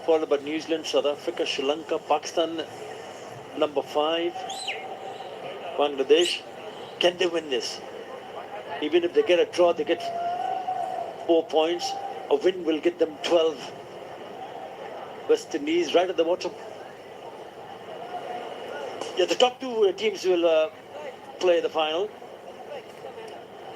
followed by New Zealand, South Africa, Sri Lanka, Pakistan, number 5, Bangladesh. Can they win this? Even if they get a draw, they get 4 points. A win will get them 12. West Indies right at the bottom. Yeah, the top 2 teams will play the final.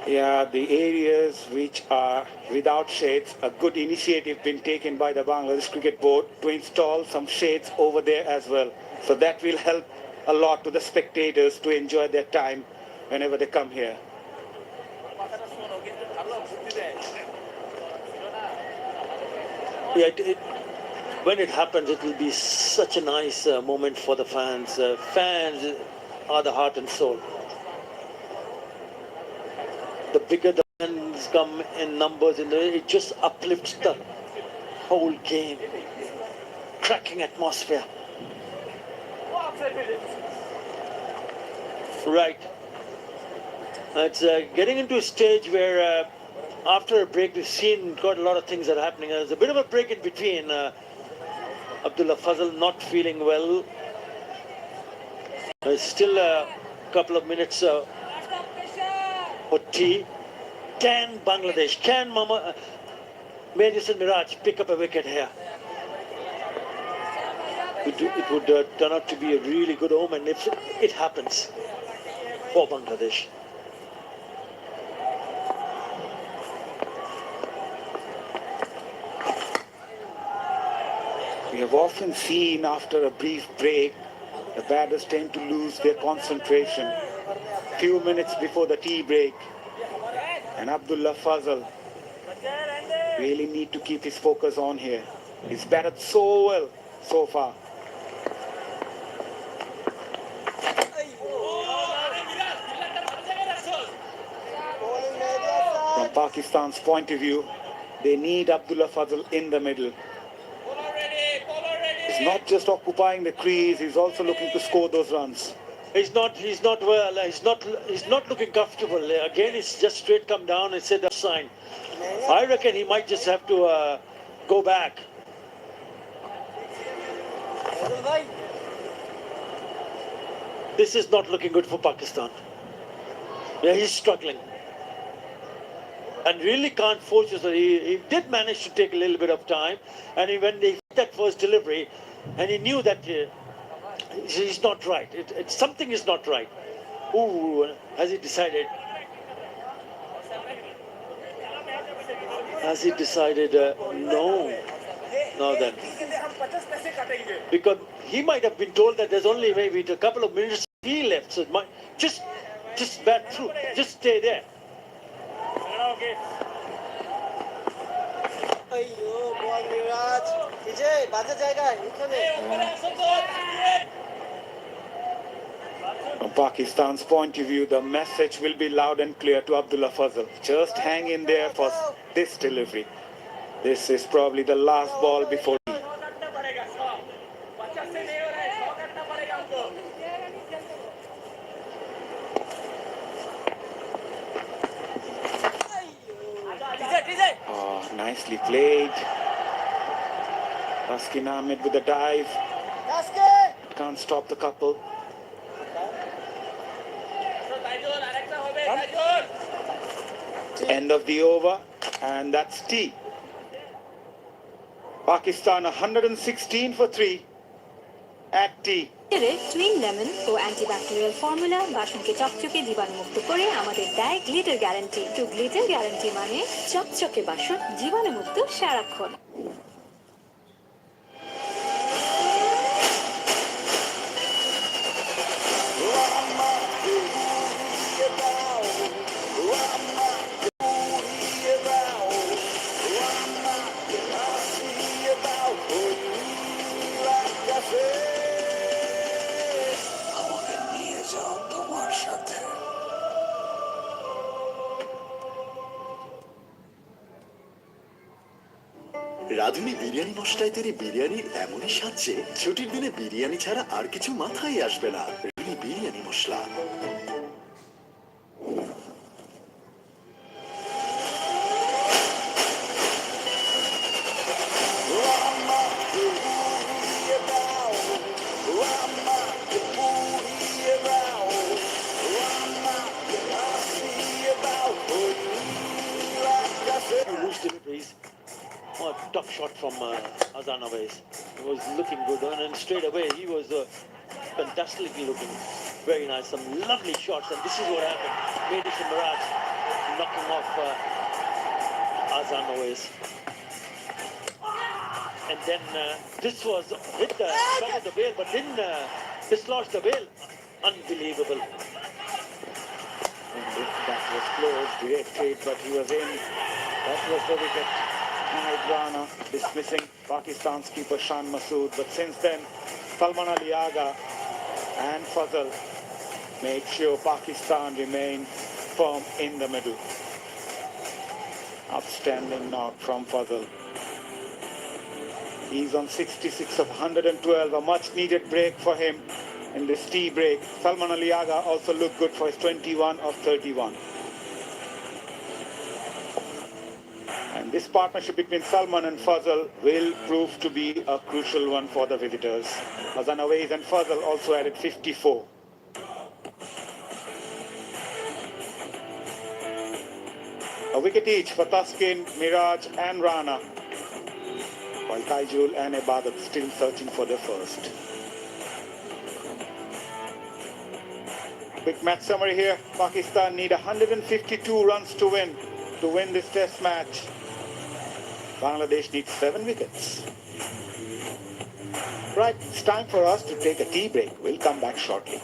Yeah, the areas which are without shades, a good initiative been taken by the Bangladesh Cricket Board to install some shades over there as well. So that will help a lot to the spectators to enjoy their time whenever they come here. Yeah, when it happens, it will be such a nice moment for the fans. Fans are the heart and soul. The bigger the fans come in numbers, it just uplifts the whole game. Cracking atmosphere. Right. It's getting into a stage where after a break, we've seen quite a lot of things that are happening. There's a bit of a break in between. Abdullah Fazal not feeling well. There's still a couple of minutes for tea. Can Bangladesh, can Medicine Mirage pick up a wicket here? It would turn out to be a really good omen if it happens for Bangladesh. We have often seen after a brief break, the batters tend to lose their concentration. Few minutes before the tea break, and Abdullah Fazal really need to keep his focus on here. He's batted so well so far. From Pakistan's point of view, they need Abdullah Fazal in the middle. He's not just occupying the crease, he's also looking to score those runs. He's not well. He's not looking comfortable. Again, it's just straight come down and said a sign. I reckon he might just have to go back. This is not looking good for Pakistan. Yeah, he's struggling. And really can't force us. He did manage to take a little bit of time. And when they hit that first delivery, and he knew that he's not right. Something is not right. Ooh, has he decided? Has he decided? No. No, then. Because he might have been told that there's only maybe a couple of minutes he left. So it might just bat through. Just stay there. From Pakistan's point of view, the message will be loud and clear to Abdullah Fazal. Just hang in there for this delivery. This is probably the last ball before. Oh, nicely played. Taskin Ahmed with the dive. Can't stop the couple. End of the over, and that's tea. Pakistan 116 for 3 at tea. Twin lemon ও antibacterial formula বাসনকে চকচকে জীবাণুমুক্ত করে আমাদের দেয় glitter guarantee. তো glitter guarantee মানে চকচকে বাসন জীবাণুমুক্ত সারাক্ষণ। রাঁধুনি বিরিয়ানি মশলায় তৈরি বিরিয়ানির এমনই স্বাদ যে ছুটির দিনে বিরিয়ানি ছাড়া আর কিছু মাথায় আসবে না। রাঁধুনি বিরিয়ানি মশলা। Tough shot from Azan Awais. He was looking good, and then straight away he was fantastically looking very nice. Some lovely shots, and this is what happened. Medisha Miraj knocking off Azan Awais. And then this was hit the bail, but didn't dislodge the bail. Unbelievable. And that was close, great trade, but he was in. That was the wicket. Nahid Rana dismissing Pakistan's keeper Shan Masood, but since then Salman Ali Agha and Fazal made sure Pakistan remained firm in the middle. Outstanding knock from Fazal. He's on 66 of 112, a much needed break for him in this tea break. Salman Ali Agha also looked good for his 21 of 31. And this partnership between Salman and Fazal will prove to be a crucial one for the visitors. Azan Awais and Fazal also added 54. A wicket each for Taskin, Miraj and Rana, while Taijul and Ibadat still searching for their first. Quick match summary here. Pakistan need 152 runs to win this test match. Bangladesh needs 7 wickets. Right, it's time for us to take a tea break. We'll come back shortly.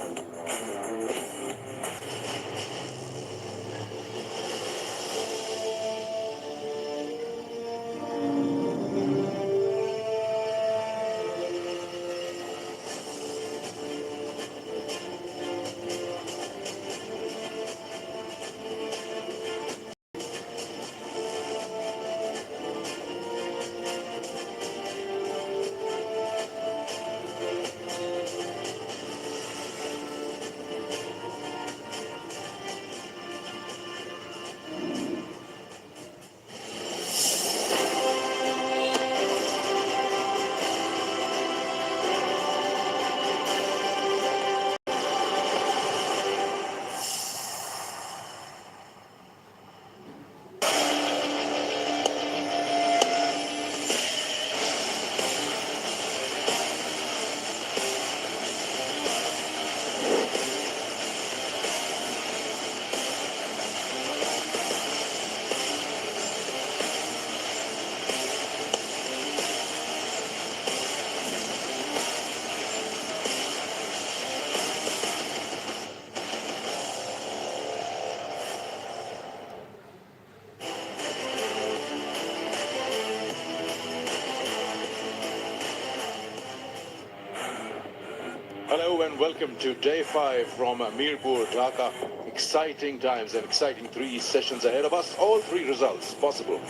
Hello and welcome to day 5 from Mirpur, Dhaka. Exciting times and exciting 3 sessions ahead of us. All 3 results possible.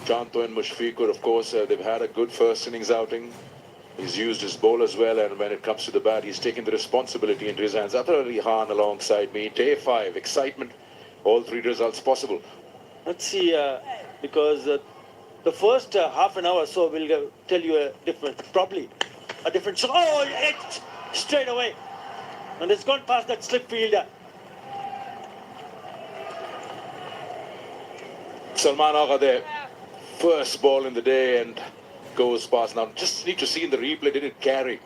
Shanto and Mushfiqur, of course, they've had a good first innings outing. He's used his ball as well, and when it comes to the bat, he's taken the responsibility into his hands. Atar Ali Khan alongside me. Day 5, excitement. All 3 results possible. Let's see, because the first half an hour or so will tell you a different, probably a different shot. Oh, it's straight away. And it's gone past that slip fielder. Salman Agha there. First ball in the day and goes past. Now, just need to see in the replay, did it carry?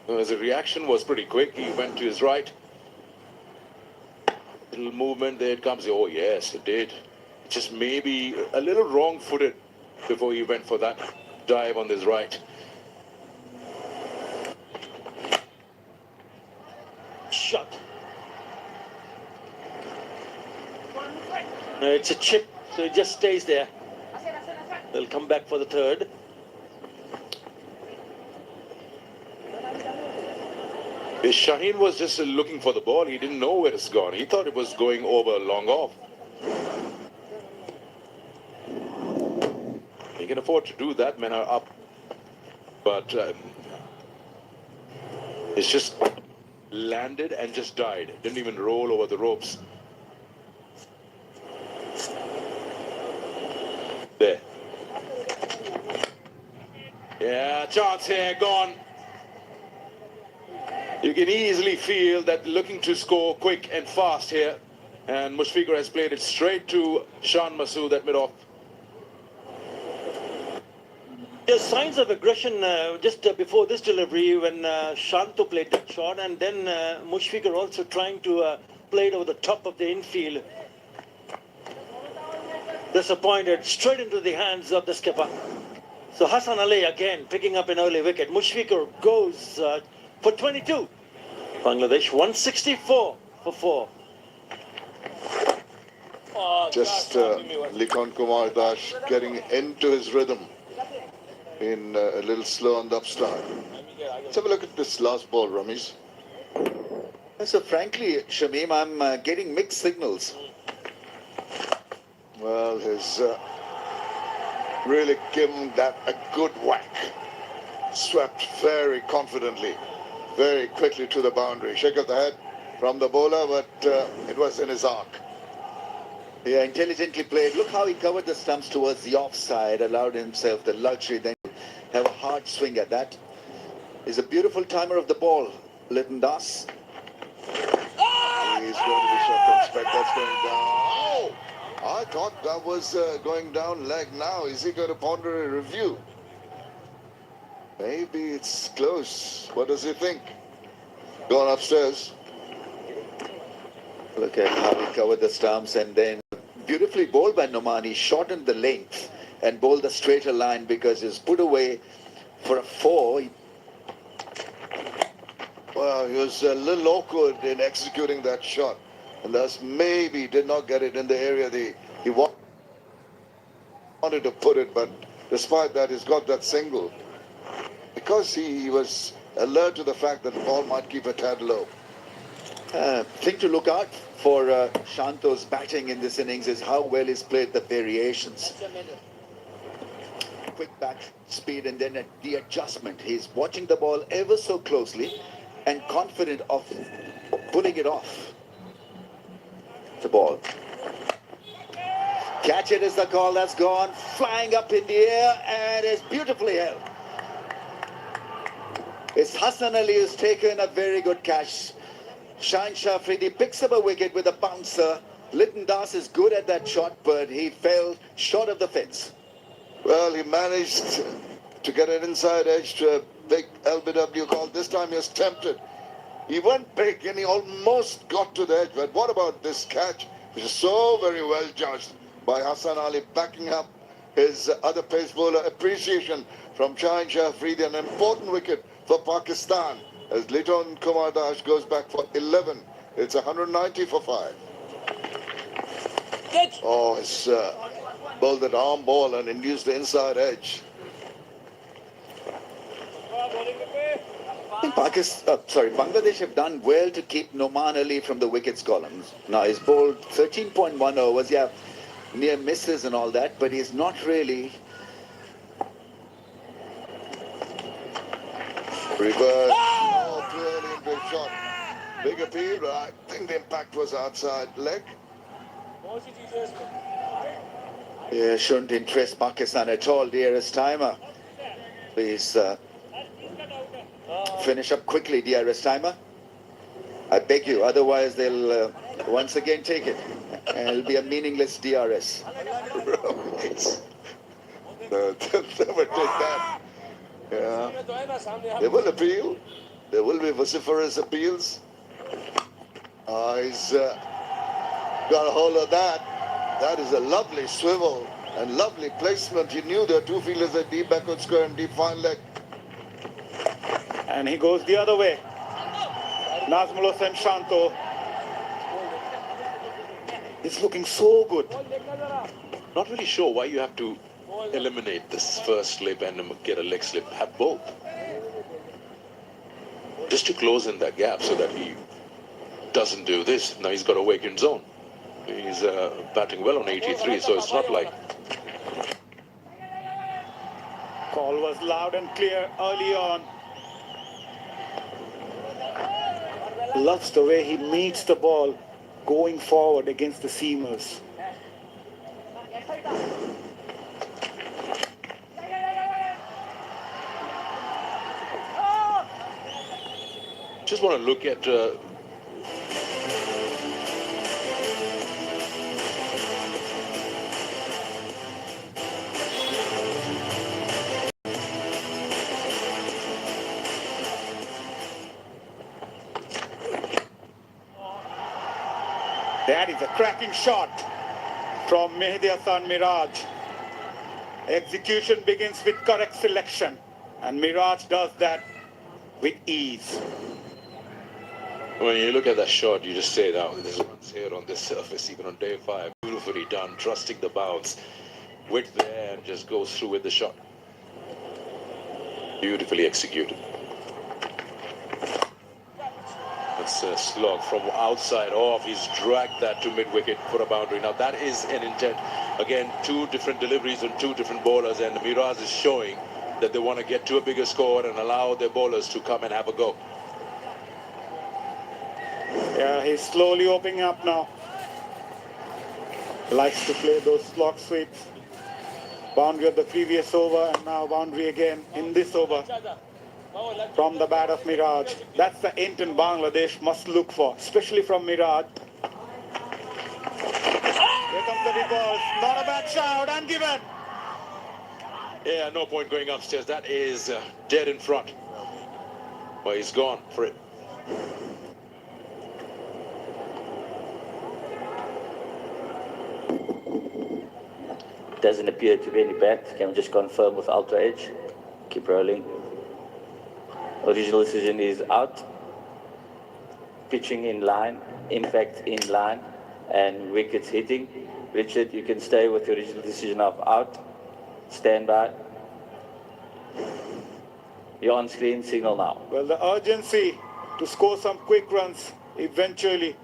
His reaction was pretty quick. He went to his right. Little movement, there it comes. Oh, yes, it did. Just maybe a little wrong-footed before he went for that dive on his right. Shot. It's a chip, so it just stays there. They'll come back for the third. Shaheen was just looking for the ball. He didn't know where it's gone. He thought it was going over long off. He can afford to do that. Men are up. But it's just landed and just died. Didn't even roll over the ropes. There. Yeah, chance here, gone. You can easily feel that looking to score quick and fast here. And Mushfiqur has played it straight to Shan Masood at mid-off. There's signs of aggression just before this delivery when Shanto played that shot, and then Mushfiqur also trying to play it over the top of the infield. Disappointed, straight into the hands of the skipper. So Hassan Ali again picking up an early wicket. Mushfiqur goes for 22. Bangladesh 164 for 4. Just Likhan Kumar Das getting into his rhythm. Been a little slow on the upstart. Let's have a look at this last ball, Ramesh. So frankly, Shamim, I'm getting mixed signals. Well, he's really given that a good whack. Swept very confidently, very quickly to the boundary. Shake of the head from the bowler, but it was in his arc. Yeah, intelligently played. Look how he covered the stumps towards the offside, allowed himself the luxury, then have a hard swing at that. He's a beautiful timer of the ball, Litton Das. He's going to be circumspect. That's going down. Oh! I thought that was going down leg now. Is he going to ponder a review? Maybe it's close. What does he think? Going upstairs. Look at how he covered the stumps and then beautifully bowled by Nomani, shortened the length and bowled the straighter line because he's put away for a 4. Well, he was a little awkward in executing that shot, and thus maybe did not get it in the area he wanted to put it, but despite that, he's got that single. Because he was alert to the fact that the ball might keep a tad low. Thing to look out for Shanto's batting in this innings is how well he's played the variations. Quick back speed and then the adjustment. He's watching the ball ever so closely and confident of pulling it off. The ball. Catch it is the call that's gone. Flying up in the air and is beautifully held. It's Hassan Ali who's taken a very good catch. Shaheen Shah Afridi picks up a wicket with a bouncer. Litton Das is good at that shot, but he fell short of the fence. Well, he managed to get an inside edge to a big LBW call. This time he was tempted. He went big and he almost got to the edge. But what about this catch, which is so very well judged by Hassan Ali, backing up his other pace bowler? Appreciation from Shaheen Shah Afridi, an important wicket for Pakistan as Liton Kumar Das goes back for 11. It's 190 for 5. Oh, it's bowled that arm ball and induced the inside edge. I think Bangladesh have done well to keep Noman Ali from the wickets columns. Now he's bowled 13.1 overs, yeah, near misses and all that, but he's not really. Reverse. Oh, clearly into a shot. Big appeal, but I think the impact was outside leg. Yeah, shouldn't interest Pakistan at all, DRS timer. Please finish up quickly, DRS timer. I beg you, otherwise they'll once again take it. And it'll be a meaningless DRS. No, they'll never take that. Yeah. They will appeal. There will be vociferous appeals. He's got a hold of that. That is a lovely swivel and lovely placement. He knew there are two fielders at deep backward square and deep fine leg. And he goes the other way. Nazmul Hossain Shanto is looking so good. Not really sure why you have to eliminate this first slip and get a leg slip. Have both. Just to close in that gap so that he doesn't do this. Now he's got a vacant zone. He's batting well on 83, so it's not like... Call was loud and clear early on. Loves the way he meets the ball going forward against the seamers. Just want to look at That is a cracking shot from Mehdi Hasan Miraj. Execution begins with correct selection, and Miraj does that with ease. when you look at that shot, you just say, "Now there's runs here on this surface, even on day 5. Beautifully done, trusting the bounce. Width there and just goes through with the shot. Beautifully executed. It's a slog from outside off. He's dragged that to mid-wicket for a boundary. Now that is an intent. Again, 2 different deliveries on 2 different bowlers, and Miraj is showing that they want to get to a bigger score and allow their bowlers to come and have a go. Yeah, he's slowly opening up now. Likes to play those slog sweeps. Boundary of the previous over and now boundary again in this over. From the bat of Miraj. That's the intent Bangladesh must look for, especially from Miraj. Here comes the reverse. Not a bad shot, ungiven. Yeah, no point going upstairs. That is dead in front. Well, he's gone for it. Doesn't appear to be any bat. Can we just confirm with Ultra Edge? Keep rolling. Original decision is out. Pitching in line, impact in line, and wickets hitting. Richard, you can stay with your original decision of out. Stand by. You're on screen, signal now. Well, the urgency to score some quick runs eventually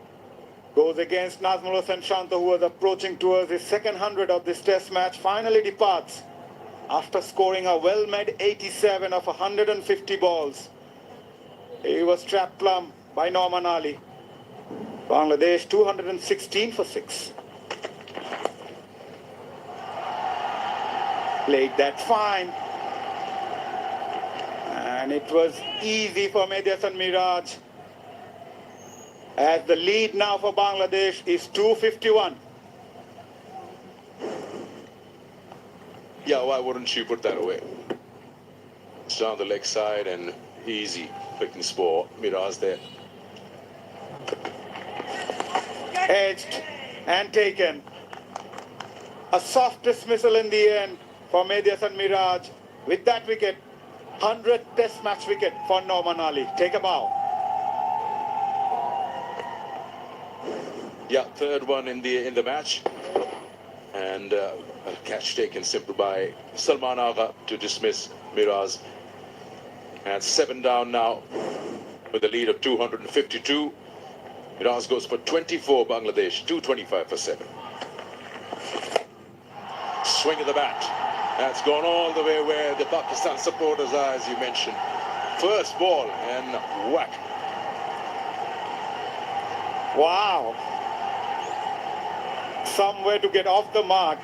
goes against Nazmul Hossain Shanta, who was approaching towards his second 100 of this test match. Finally departs after scoring a well-made 87 of 150 balls. He was trapped plumb by Norman Ali. Bangladesh 216 for 6. Played that fine. And it was easy for Mehdi Hasan Miraj, as the lead now for Bangladesh is 251. Yeah, why wouldn't you put that away? It's down the leg side and easy picking spore. Miraj there. Edged and taken. A soft dismissal in the end for Mehdi Hasan Miraj. With that wicket, 100th test match wicket for Norman Ali. Take a bow. Yeah, third one in the match. And a catch taken simple by Salman Agha to dismiss Miraj. And 7 down now with a lead of 252. Miraj goes for 24, Bangladesh 225 for 7. Swing of the bat. That's gone all the way where the Pakistan supporters are, as you mentioned. First ball and whack. Wow. Somewhere to get off the mark.